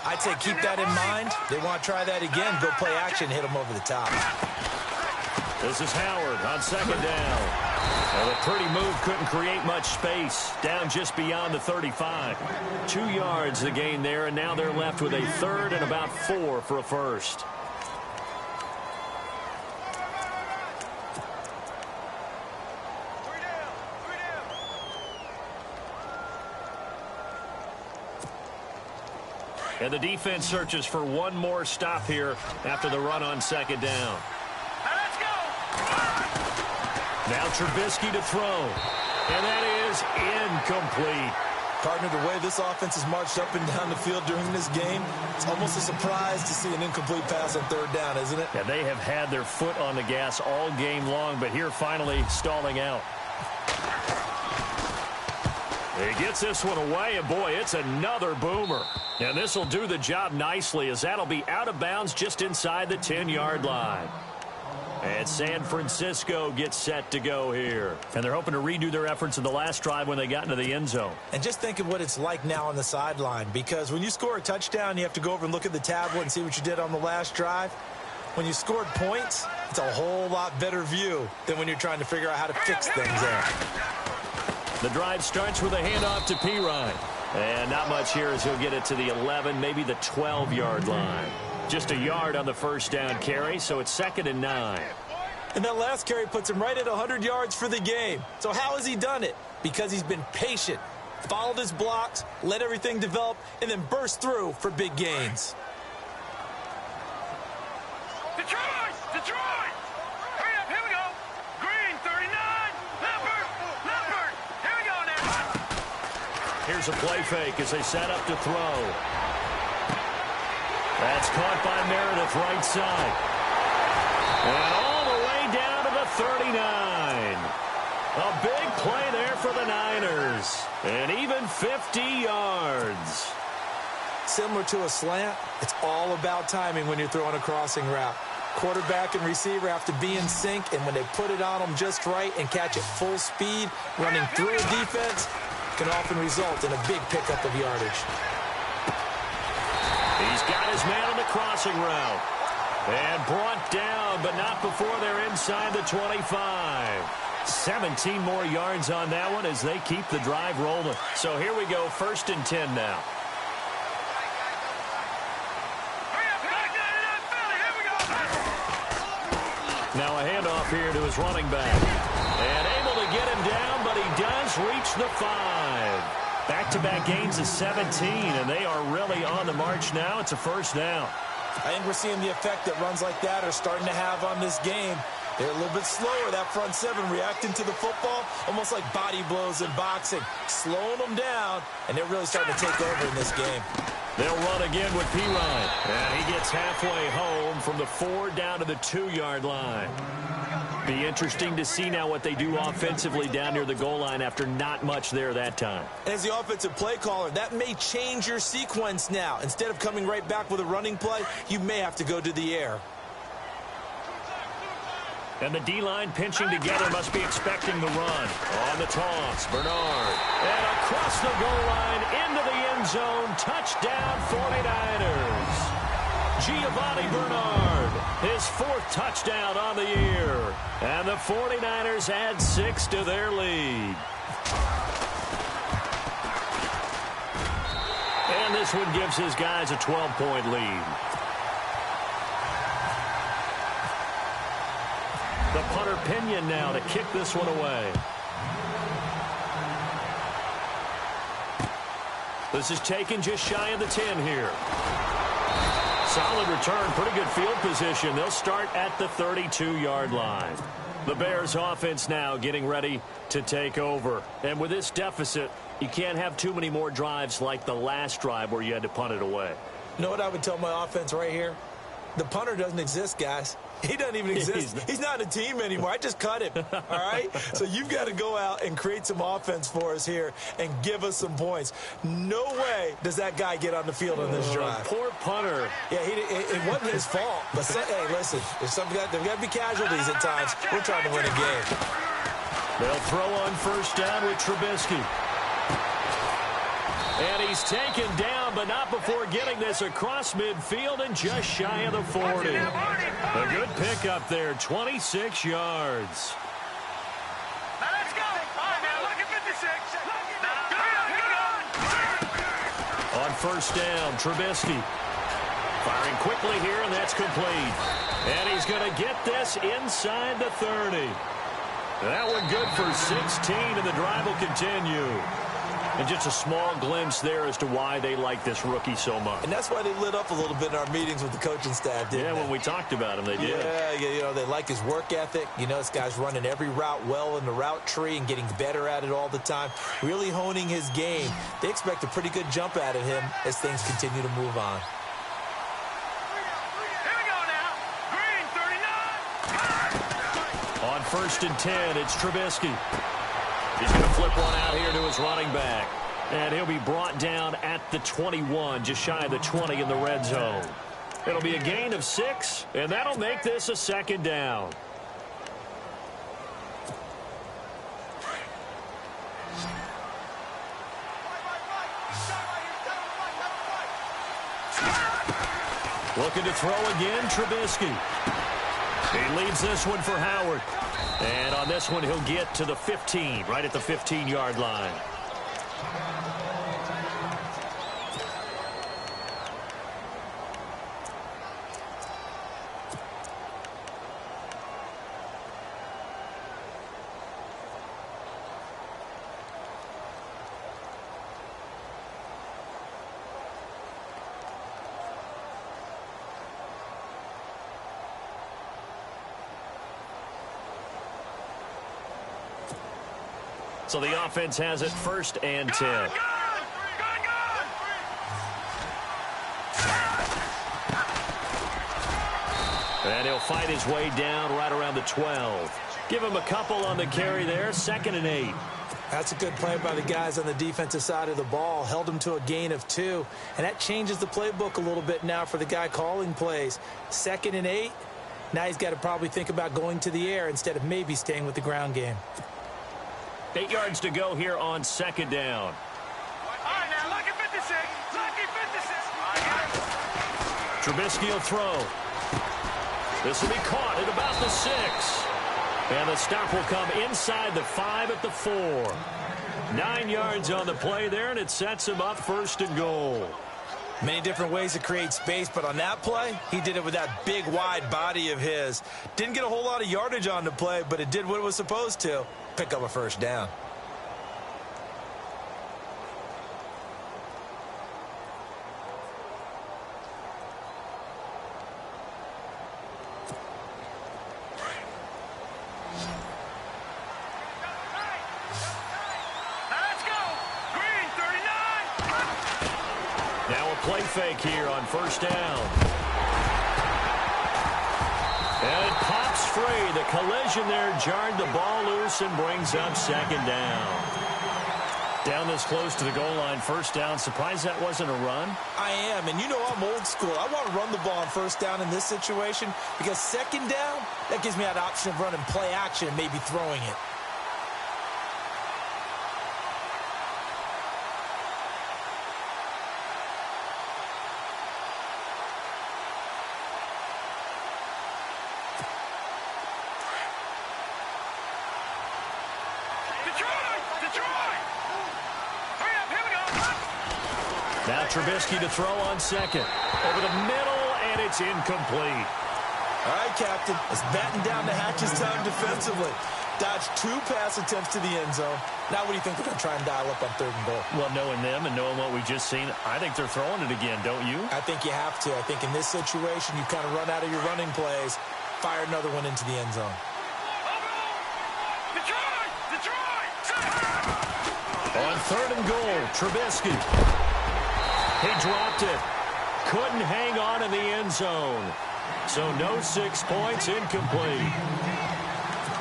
I'd say keep that in mind. They want to try that again. Go play action, hit them over the top. This is Howard on 2nd down. Well, a pretty move couldn't create much space. Down just beyond the 35. 2 yards the gain there, and now they're left with a 3rd and about 4 for a first. And the defense searches for one more stop here after the run on 2nd down. Let's go! Now Trubisky to throw. And that is incomplete. Partner, the way this offense has marched up and down the field during this game, it's almost a surprise to see an incomplete pass on third down, isn't it? Yeah, they have had their foot on the gas all game long, but here finally stalling out. He gets this one away, and boy, it's another boomer. And this will do the job nicely, as that'll be out of bounds just inside the 10-yard line. And San Francisco gets set to go here. And they're hoping to redo their efforts in the last drive when they got into the end zone. And just think of what it's like now on the sideline, because when you score a touchdown, you have to go over and look at the tablet and see what you did on the last drive. When you scored points, it's a whole lot better view than when you're trying to figure out how to fix things there. The drive starts with a handoff to Pirine. And not much here as he'll get it to the 11, maybe the 12-yard line. Just a yard on the first down carry, so it's 2nd and 9. And that last carry puts him right at 100 yards for the game. So how has he done it? Because he's been patient, followed his blocks, let everything develop, and then burst through for big gains. Detroit! Detroit! Hurry up, here we go! Green, 39! Leopard! Here we go now! Here's a play fake as they set up to throw. That's caught by Meredith right side. And all the way down to the 39. A big play there for the Niners. And even 50 yards. Similar to a slant, it's all about timing when you're throwing a crossing route. Quarterback and receiver have to be in sync, and when they put it on them just right and catch it full speed, running through a defense can often result in a big pickup of yardage. He's got his man on the crossing route. And brought down, but not before they're inside the 25. 17 more yards on that one as they keep the drive rolling. So here we go, 1st and 10 now. Now a handoff here to his running back. And able to get him down, but he does reach the 5. Back-to-back gains of 17, and they are really on the march now. It's a 1st down. I think we're seeing the effect that runs like that are starting to have on this game. They're a little bit slower, that front seven, reacting to the football, almost like body blows in boxing, slowing them down, and they're really starting to take over in this game. They'll run again with Pirine, and he gets halfway home from the 4 down to the 2-yard line. Be interesting to see now what they do offensively down near the goal line after not much there that time. As the offensive play caller, that may change your sequence now. Instead of coming right back with a running play, you may have to go to the air. And the D-line pinching together must be expecting the run. On the toss, Bernard. And across the goal line into the end zone. Touchdown 49ers. Giovanni Bernard, his 4th touchdown on the year. And the 49ers add 6 to their lead. And this one gives his guys a 12-point lead. The punter Pinion now to kick this one away. This is taken just shy of the 10 here. Solid return, pretty good field position. They'll start at the 32-yard line. The Bears offense now getting ready to take over. And with this deficit, you can't have too many more drives like the last drive where you had to punt it away. You know what I would tell my offense right here? The punter doesn't exist, guys. He doesn't even exist. He's not a team anymore. I just cut him, all right? So you've got to go out and create some offense for us here and give us some points. No way does that guy get on the field on this drive. Poor punter. Yeah, it wasn't his fault. But, hey, listen, there's got to be casualties at times. We're trying to win a game. They'll throw on 1st down with Trubisky. And he's taken down, but not before getting this across midfield and just shy of the 40. A good pickup there, 26 yards. Now let's go. All right, now look at 56. On 1st down, Trubisky. Firing quickly here, and that's complete. And he's going to get this inside the 30. That one good for 16, and the drive will continue. And just a small glimpse there as to why they like this rookie so much. And that's why they lit up a little bit in our meetings with the coaching staff, didn't they? When we talked about him, they did. Yeah, they like his work ethic. This guy's running every route well in the route tree and getting better at it all the time, really honing his game. They expect a pretty good jump out of him as things continue to move on. Here we go now. Green, 39. On 1st and 10, it's Trubisky. He's going to flip one out here to his running back. And he'll be brought down at the 21, just shy of the 20 in the red zone. It'll be a gain of 6, and that'll make this a 2nd down. Looking to throw again, Trubisky. He leads this one for Howard. And on this one, he'll get to the 15, right at the 15-yard line. So the offense has it 1st and 10. And he'll fight his way down right around the 12. Give him a couple on the carry there, 2nd and 8. That's a good play by the guys on the defensive side of the ball. Held him to a gain of 2. And that changes the playbook a little bit now for the guy calling plays. 2nd and 8. Now he's got to probably think about going to the air instead of maybe staying with the ground game. 8 yards to go here on 2nd down. All right, now, lucky 56. Lucky 56. Trubisky will throw. This will be caught at about the 6. And the stop will come inside the 5 at the 4. 9 yards on the play there, and it sets him up 1st and goal. Many different ways to create space, but on that play, he did it with that big, wide body of his. Didn't get a whole lot of yardage on the play, but it did what it was supposed to. Pick up a 1st down. Play fake here on 1st down. And it pops free. The collision there jarred the ball loose and brings up 2nd down. Down this close to the goal line, 1st down. Surprised that wasn't a run? I am, and I'm old school. I want to run the ball on 1st down in this situation because 2nd down, that gives me that option of running play action and maybe throwing it. Now Trubisky to throw on 2nd. Over the middle, and it's incomplete. All right, Captain. It's batting down the hatches time defensively. Dodged 2 pass attempts to the end zone. Now what do you think they're going to try and dial up on 3rd and goal? Well, knowing them and knowing what we just seen, I think they're throwing it again, don't you? I think you have to. I think in this situation, you kind of run out of your running plays, fire another one into the end zone. On 3rd and goal, Trubisky. He dropped it. Couldn't hang on in the end zone. So no 6 points, incomplete.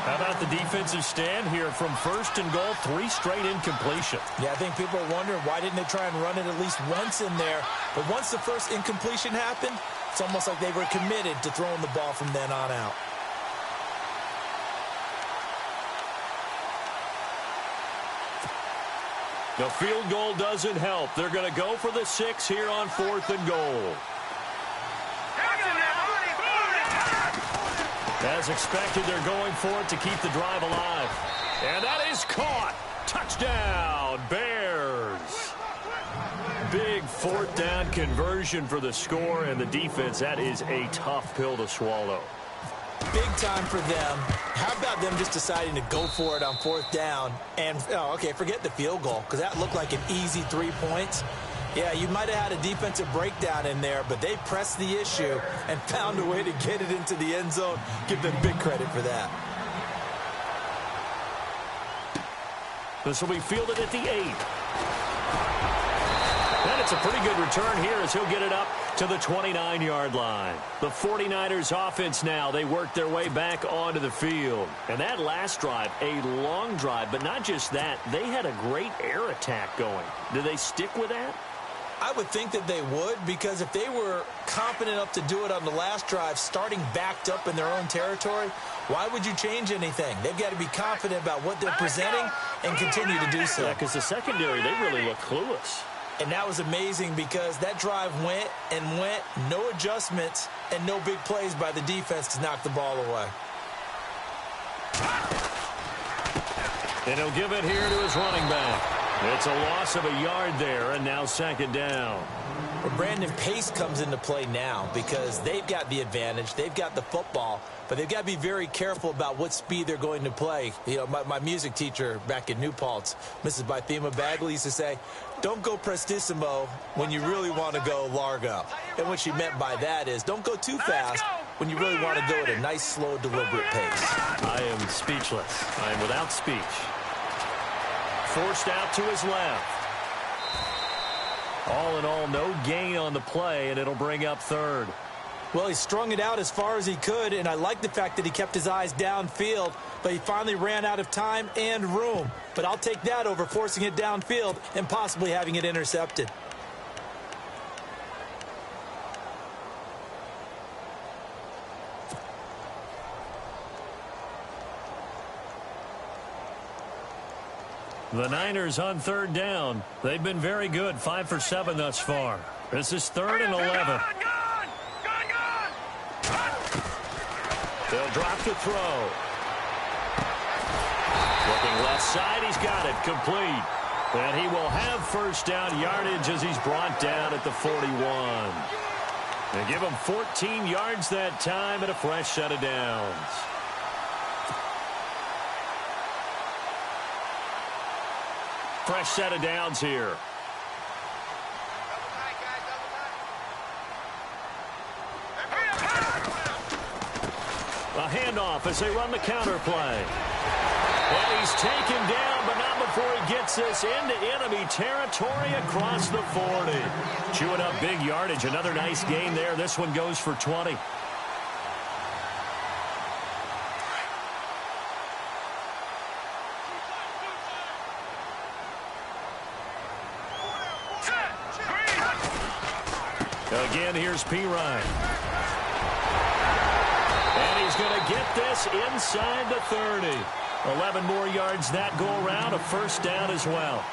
How about the defensive stand here from 1st and goal, 3 straight incompletion? Yeah, I think people are wondering why didn't they try and run it at least once in there. But once the first incompletion happened, it's almost like they were committed to throwing the ball from then on out. The field goal doesn't help. They're going to go for the 6 here on 4th and goal. As expected, they're going for it to keep the drive alive. And that is caught. Touchdown, Bears. Big 4th down conversion for the score, and the defense, that is a tough pill to swallow. Big time for them. How about them just deciding to go for it on 4th down? And, okay, forget the field goal, because that looked like an easy 3 points. Yeah, you might have had a defensive breakdown in there, but they pressed the issue and found a way to get it into the end zone. Give them big credit for that. This will be fielded at the 8. And it's a pretty good return here as he'll get it up to the 29-yard line. The 49ers offense now, they work their way back onto the field. And that last drive, a long drive, but not just that, they had a great air attack going. Do they stick with that? I would think that they would, because if they were confident enough to do it on the last drive, starting backed up in their own territory, why would you change anything? They've got to be confident about what they're presenting and continue to do so. Yeah, because the secondary, they really look clueless. And that was amazing because that drive went and went, no adjustments, and no big plays by the defense to knock the ball away. And he'll give it here to his running back. It's a loss of a yard there, and now 2nd down. Well, Brandon, pace comes into play now because they've got the advantage. They've got the football, but they've got to be very careful about what speed they're going to play. You know, my music teacher back in New Paltz, Mrs. Bythema Bagley, used to say, don't go prestissimo when you really want to go largo. And what she meant by that is don't go too fast when you really want to go at a nice, slow, deliberate pace. I am speechless. I am without speech. Forced out to his left. All in all, no gain on the play, and it'll bring up 3rd. Well, he strung it out as far as he could, and I like the fact that he kept his eyes downfield, but he finally ran out of time and room. But I'll take that over forcing it downfield and possibly having it intercepted. The Niners on 3rd down. They've been very good, 5 for 7 thus far. This is 3rd and 11. They'll drop the throw. Looking left side, he's got it, complete. And he will have 1st down yardage as he's brought down at the 41. They give him 14 yards that time and a fresh set of downs. Fresh set of downs here. A handoff as they run the counter play. And he's taken down, but not before he gets this into enemy territory across the 40. Chewing up big yardage. Another nice gain there. This one goes for 20. Again, here's P. Ryan. And he's going to get this inside the 30. 11 more yards that go around, a 1st down as well.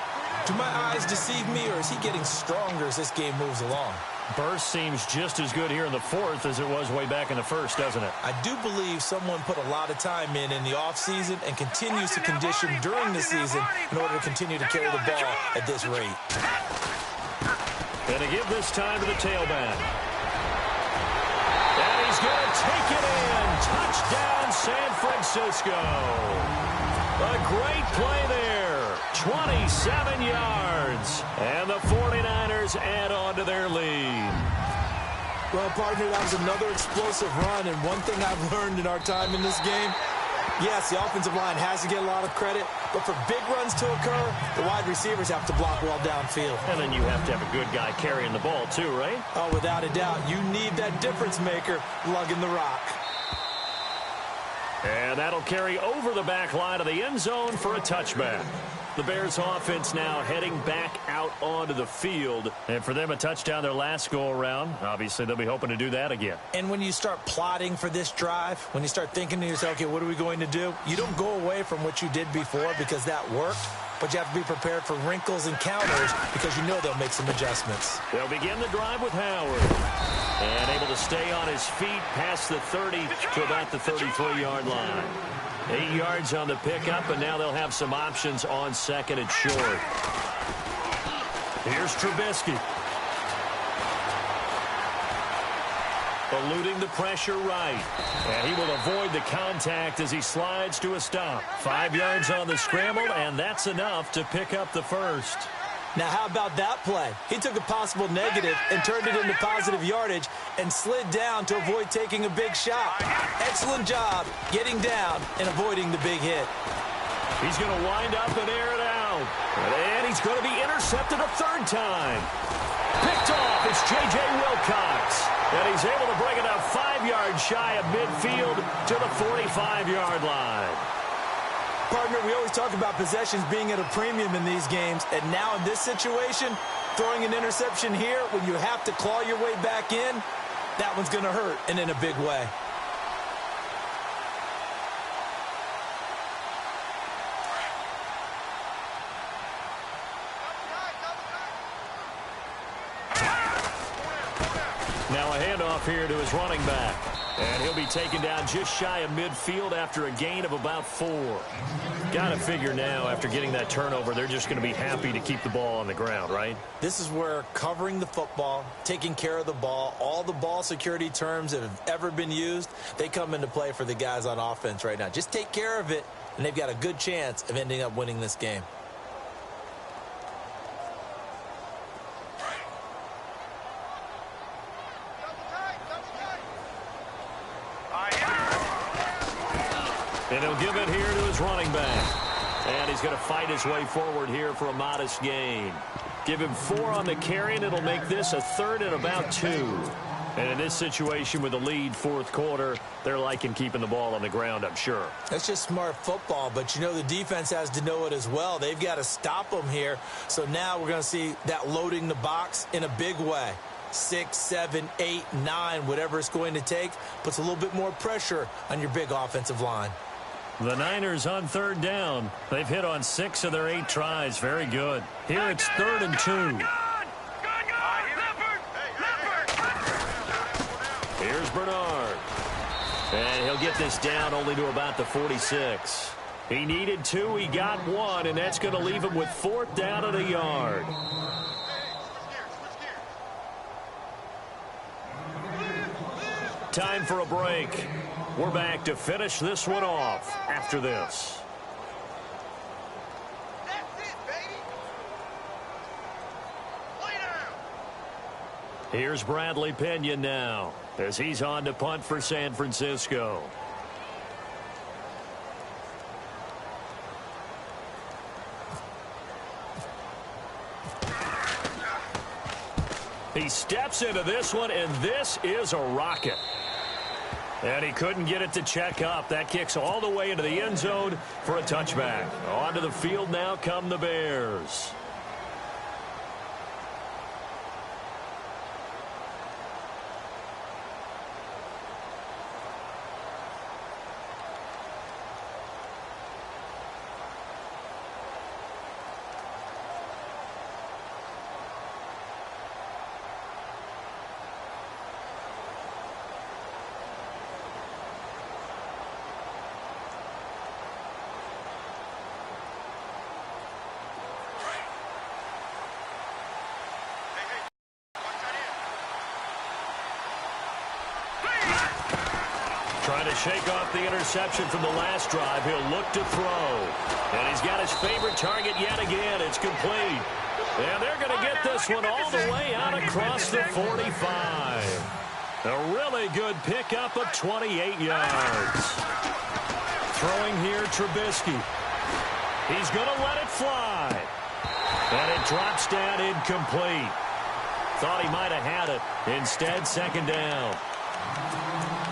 Do my eyes deceive me, or is he getting stronger as this game moves along? Burst seems just as good here in the 4th as it was way back in the 1st, doesn't it? I do believe someone put a lot of time in the offseason and continues to condition during the season in order to continue to carry the ball at this rate. Going to give this time to the tailback. And he's going to take it in. Touchdown, San Francisco. A great play there. 27 yards. And the 49ers add on to their lead. Well, partner, that was another explosive run. And one thing I've learned in our time in this game, yes, the offensive line has to get a lot of credit, but for big runs to occur, the wide receivers have to block well downfield. And then you have to have a good guy carrying the ball too, right? Oh, without a doubt. You need that difference maker lugging the rock. And that'll carry over the back line of the end zone for a touchback. The Bears offense now heading back out onto the field. And for them, a touchdown their last go-around. Obviously, they'll be hoping to do that again. And when you start plotting for this drive, when you start thinking to yourself, okay, what are we going to do? You don't go away from what you did before because that worked. But you have to be prepared for wrinkles and counters because you know they'll make some adjustments. They'll begin the drive with Howard. And able to stay on his feet past the 30 to about the 33-yard line. 8 yards on the pickup, and now they'll have some options on 2nd and short. Here's Trubisky. eluding the pressure right. And he will avoid the contact as he slides to a stop. 5 yards on the scramble, and that's enough to pick up the first. Now, how about that play? He took a possible negative and turned it into positive yardage and slid down to avoid taking a big shot. Excellent job getting down and avoiding the big hit. He's going to wind up and air it out. And he's going to be intercepted a third time. Picked off. It's J.J. Wilcox. And he's able to bring it up 5 yards shy of midfield to the 45-yard line. Partner, we always talk about possessions being at a premium in these games, and now in this situation, throwing an interception here when you have to claw your way back in, that one's going to hurt, and in a big way. Now a handoff here to his running back. And he'll be taken down just shy of midfield after a gain of about 4. Got to figure now, after getting that turnover, they're just going to be happy to keep the ball on the ground, right? This is where covering the football, taking care of the ball, all the ball security terms that have ever been used, they come into play for the guys on offense right now. Just take care of it, and they've got a good chance of ending up winning this game. And he'll give it here to his running back. And he's going to fight his way forward here for a modest gain. Give him 4 on the carry, and it'll make this a 3rd and about 2. And in this situation with the lead, fourth quarter, they're liking keeping the ball on the ground, I'm sure. That's just smart football, but you know the defense has to know it as well. They've got to stop them here. So now we're going to see that loading the box in a big way. 6, 7, 8, 9, whatever it's going to take, puts a little bit more pressure on your big offensive line. The Niners on 3rd down. They've hit on 6 of their 8 tries. Very good. Here it's 3rd and 2. Here's Bernard. And he'll get this down only to about the 46. He needed 2. He got 1, and that's going to leave him with 4th down and a yard. Time for a break. We're back to finish this one off after this. That's it, baby. Lay down. Here's Bradley Pinion now as he's on to punt for San Francisco. He steps into this one, and this is a rocket. And he couldn't get it to check up. That kicks all the way into the end zone for a touchback. Onto the field now come the Bears. Trying to shake off the interception from the last drive. He'll look to throw. And he's got his favorite target yet again. It's complete. And they're going to get this one all the way out across the 45. A really good pickup of 28 yards. Throwing here, Trubisky. He's going to let it fly. And it drops down incomplete. Thought he might have had it. Instead, 2nd down.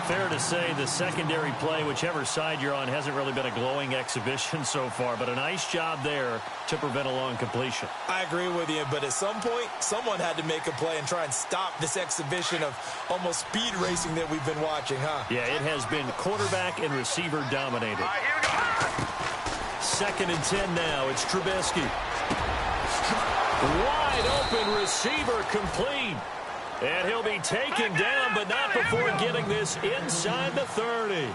Fair to say the secondary play, whichever side you're on, hasn't really been a glowing exhibition so far, but a nice job there to prevent a long completion. I agree with you, but at some point, someone had to make a play and try and stop this exhibition of almost speed racing that we've been watching, huh? Yeah, it has been quarterback and receiver dominated. 2nd and 10 now. It's Trubisky. Wide open receiver complete. And he'll be taken down, but not before getting this inside the 30.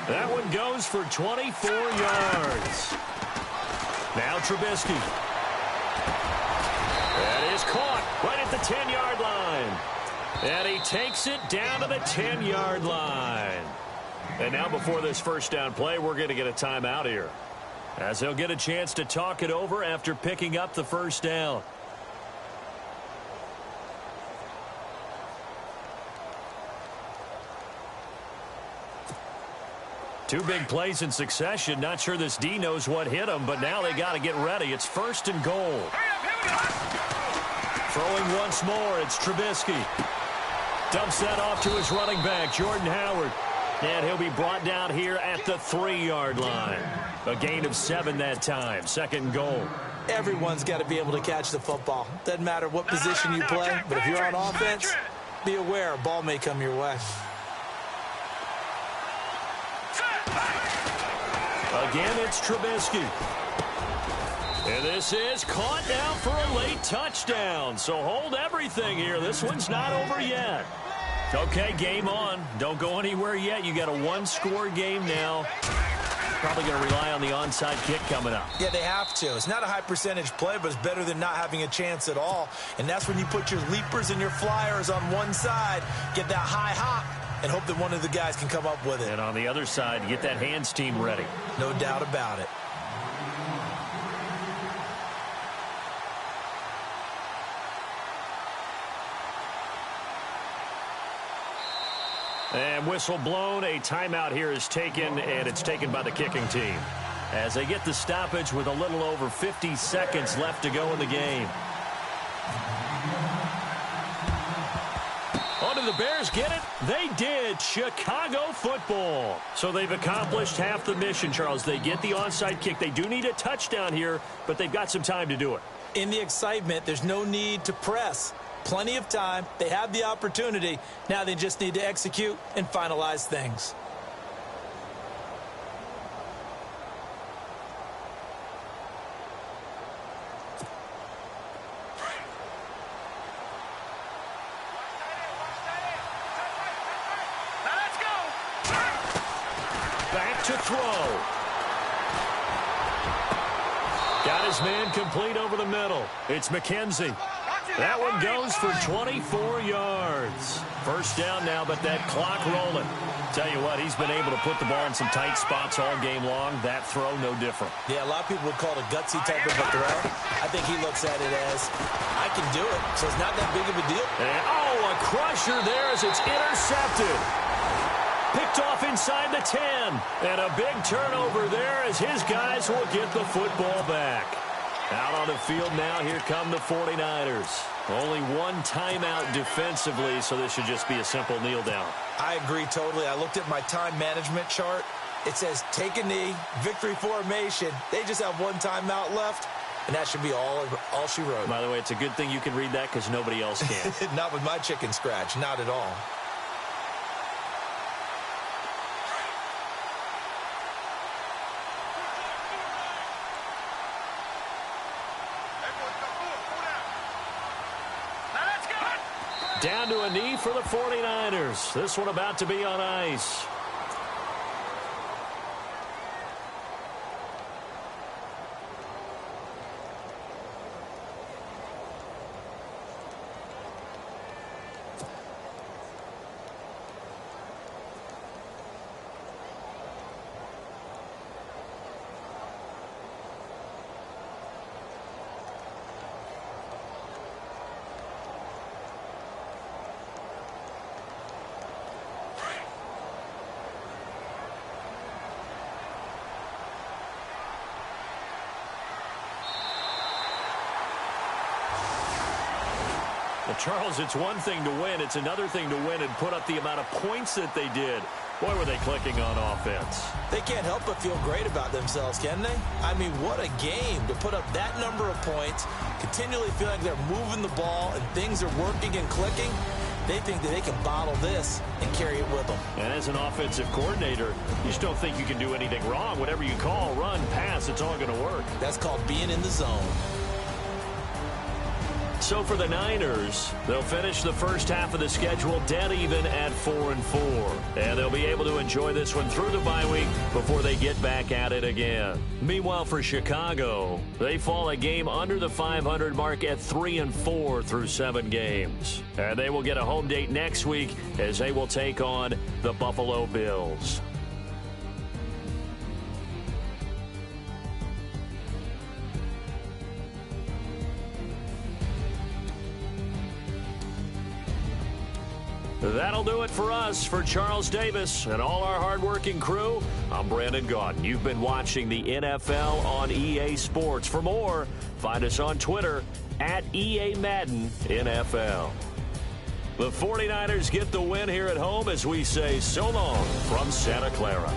That one goes for 24 yards. Now Trubisky. That is caught right at the 10-yard line. And he takes it down to the 10-yard line. And now before this first down play, we're going to get a timeout here, as he'll get a chance to talk it over after picking up the first down. Two big plays in succession. Not sure this D knows what hit him, but now they got to get ready. It's 1st and goal. Throwing once more, it's Trubisky. Dumps that off to his running back, Jordan Howard. And he'll be brought down here at the 3-yard line. A gain of 7 that time. 2nd and goal. Everyone's got to be able to catch the football. Doesn't matter what position you play, but if you're on offense, be aware a ball may come your way. Again, it's Trubisky. And this is caught now for a late touchdown. So hold everything here. This one's not over yet. Okay, game on. Don't go anywhere yet. You got a 1-score game now. Probably going to rely on the onside kick coming up. Yeah, they have to. It's not a high percentage play, but it's better than not having a chance at all. And that's when you put your leapers and your flyers on one side, get that high hop, and hope that one of the guys can come up with it. And on the other side, get that hands team ready. No doubt about it. And whistle blown. A timeout here is taken, and it's taken by the kicking team, as they get the stoppage with a little over 50 seconds left to go in the game. Oh, did the Bears get it? They did. Chicago football. So they've accomplished half the mission, Charles. They get the onside kick. They do need a touchdown here, but they've got some time to do it. In the excitement, there's no need to press. Plenty of time. They have the opportunity. Now they just need to execute and finalize things. Now let's go. Back to throw. Got his man complete over the middle. It's McKenzie. That one goes for 24 yards. First down now, but that clock rolling. Tell you what, he's been able to put the ball in some tight spots all game long. That throw, no different. Yeah, a lot of people would call it a gutsy type of a throw. I think he looks at it as, I can do it, so it's not that big of a deal. And, a crusher there as it's intercepted. Picked off inside the 10. And a big turnover there as his guys will get the football back. Out on the field now, here come the 49ers. Only one timeout defensively, so this should just be a simple kneel down. I agree totally. I looked at my time management chart. It says take a knee, victory formation. They just have one timeout left, and that should be all she wrote. By the way, it's a good thing you can read that because nobody else can. Not with my chicken scratch, not at all. Down to a knee for the 49ers. This one about to be on ice. Well, Charles, it's one thing to win. It's another thing to win and put up the amount of points that they did. Boy, were they clicking on offense. They can't help but feel great about themselves, can they? I mean, what a game to put up that number of points, continually feel like they're moving the ball and things are working and clicking. They think that they can bottle this and carry it with them. And as an offensive coordinator, you just don't think you can do anything wrong. Whatever you call, run, pass, it's all going to work. That's called being in the zone. So for the Niners, they'll finish the first half of the schedule dead even at 4-4. And they'll be able to enjoy this one through the bye week before they get back at it again. Meanwhile, for Chicago, they fall a game under the 500 mark at 3-4 through 7 games. And they will get a home date next week as they will take on the Buffalo Bills. That'll do it for us. For Charles Davis and all our hardworking crew, I'm Brandon Gaudin. You've been watching the NFL on EA Sports. For more, find us on Twitter at EA Madden NFL. The 49ers get the win here at home as we say so long from Santa Clara.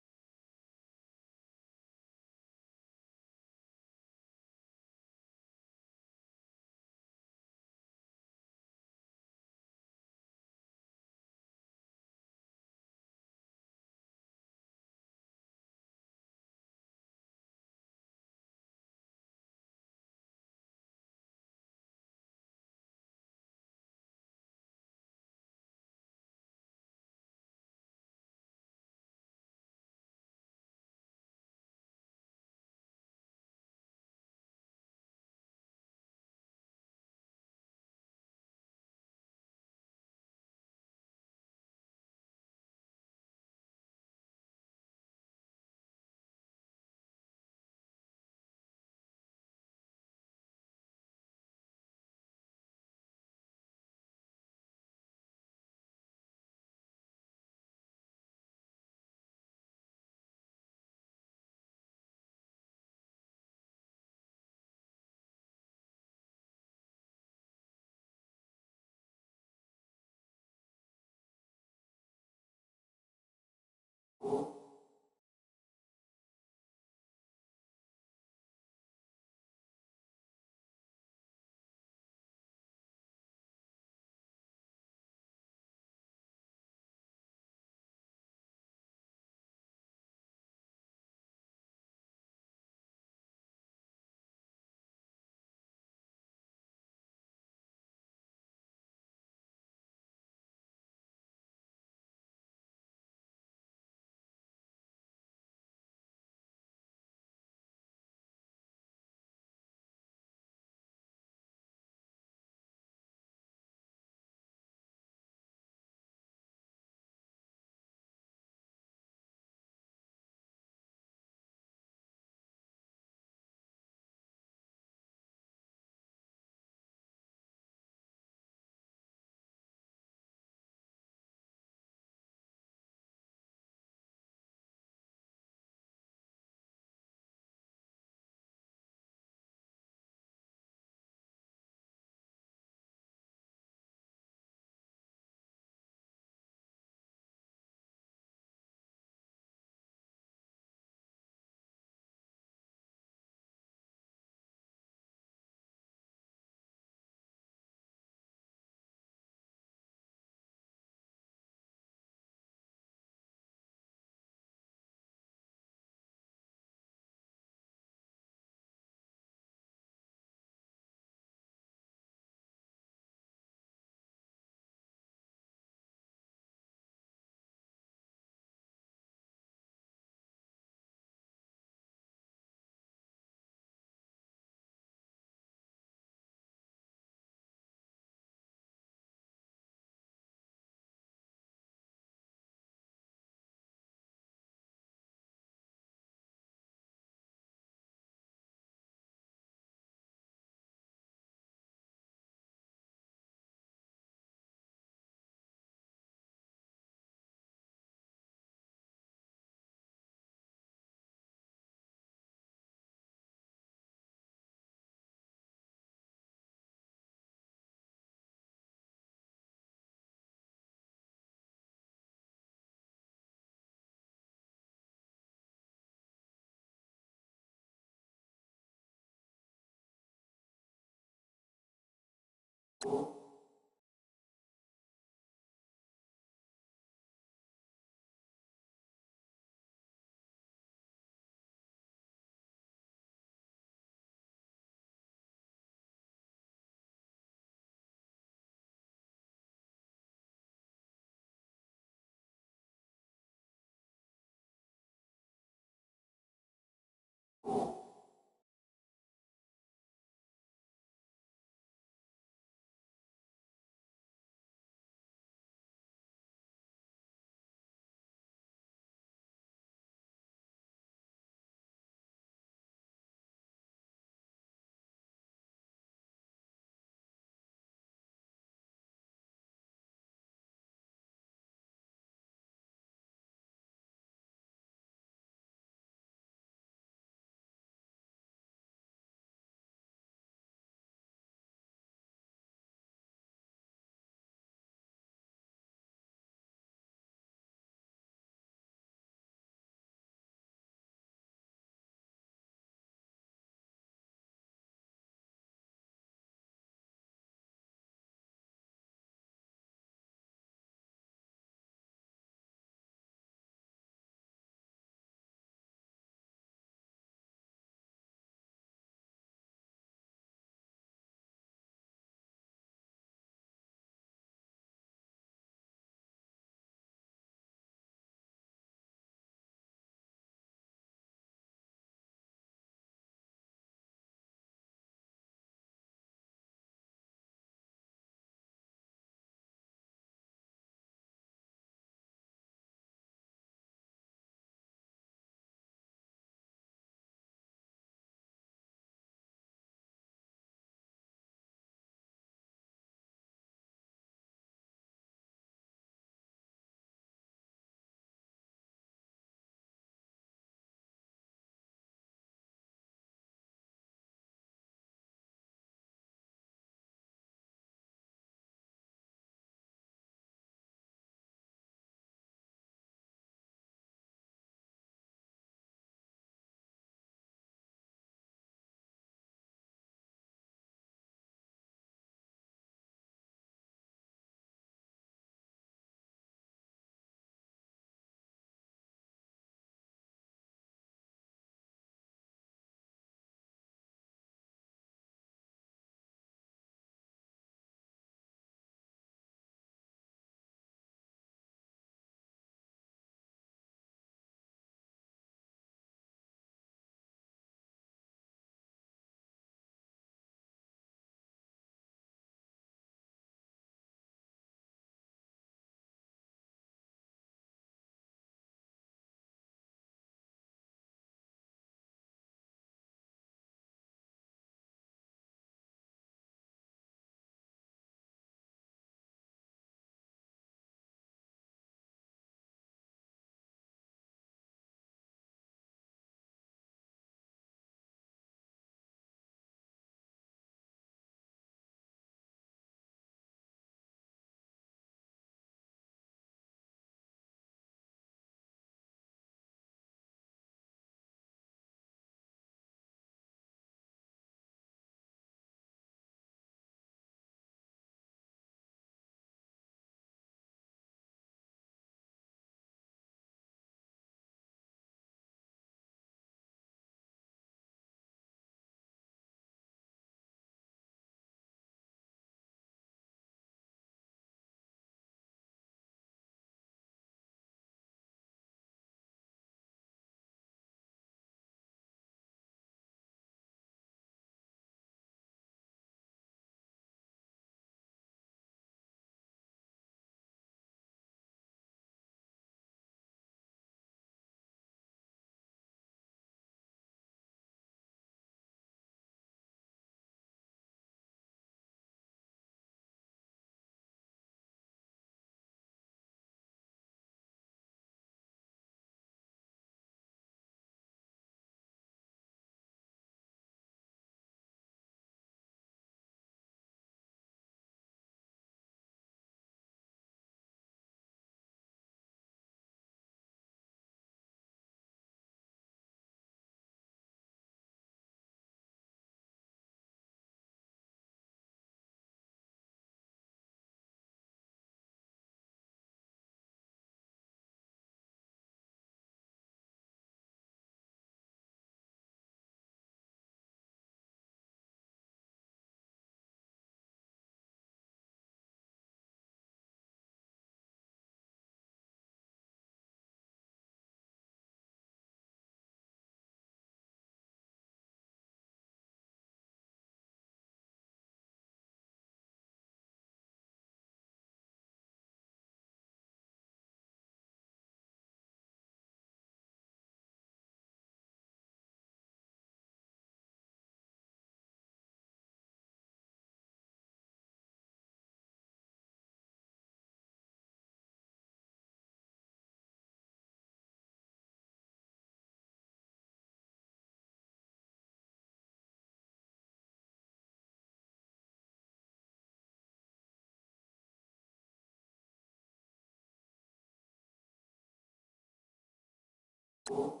go.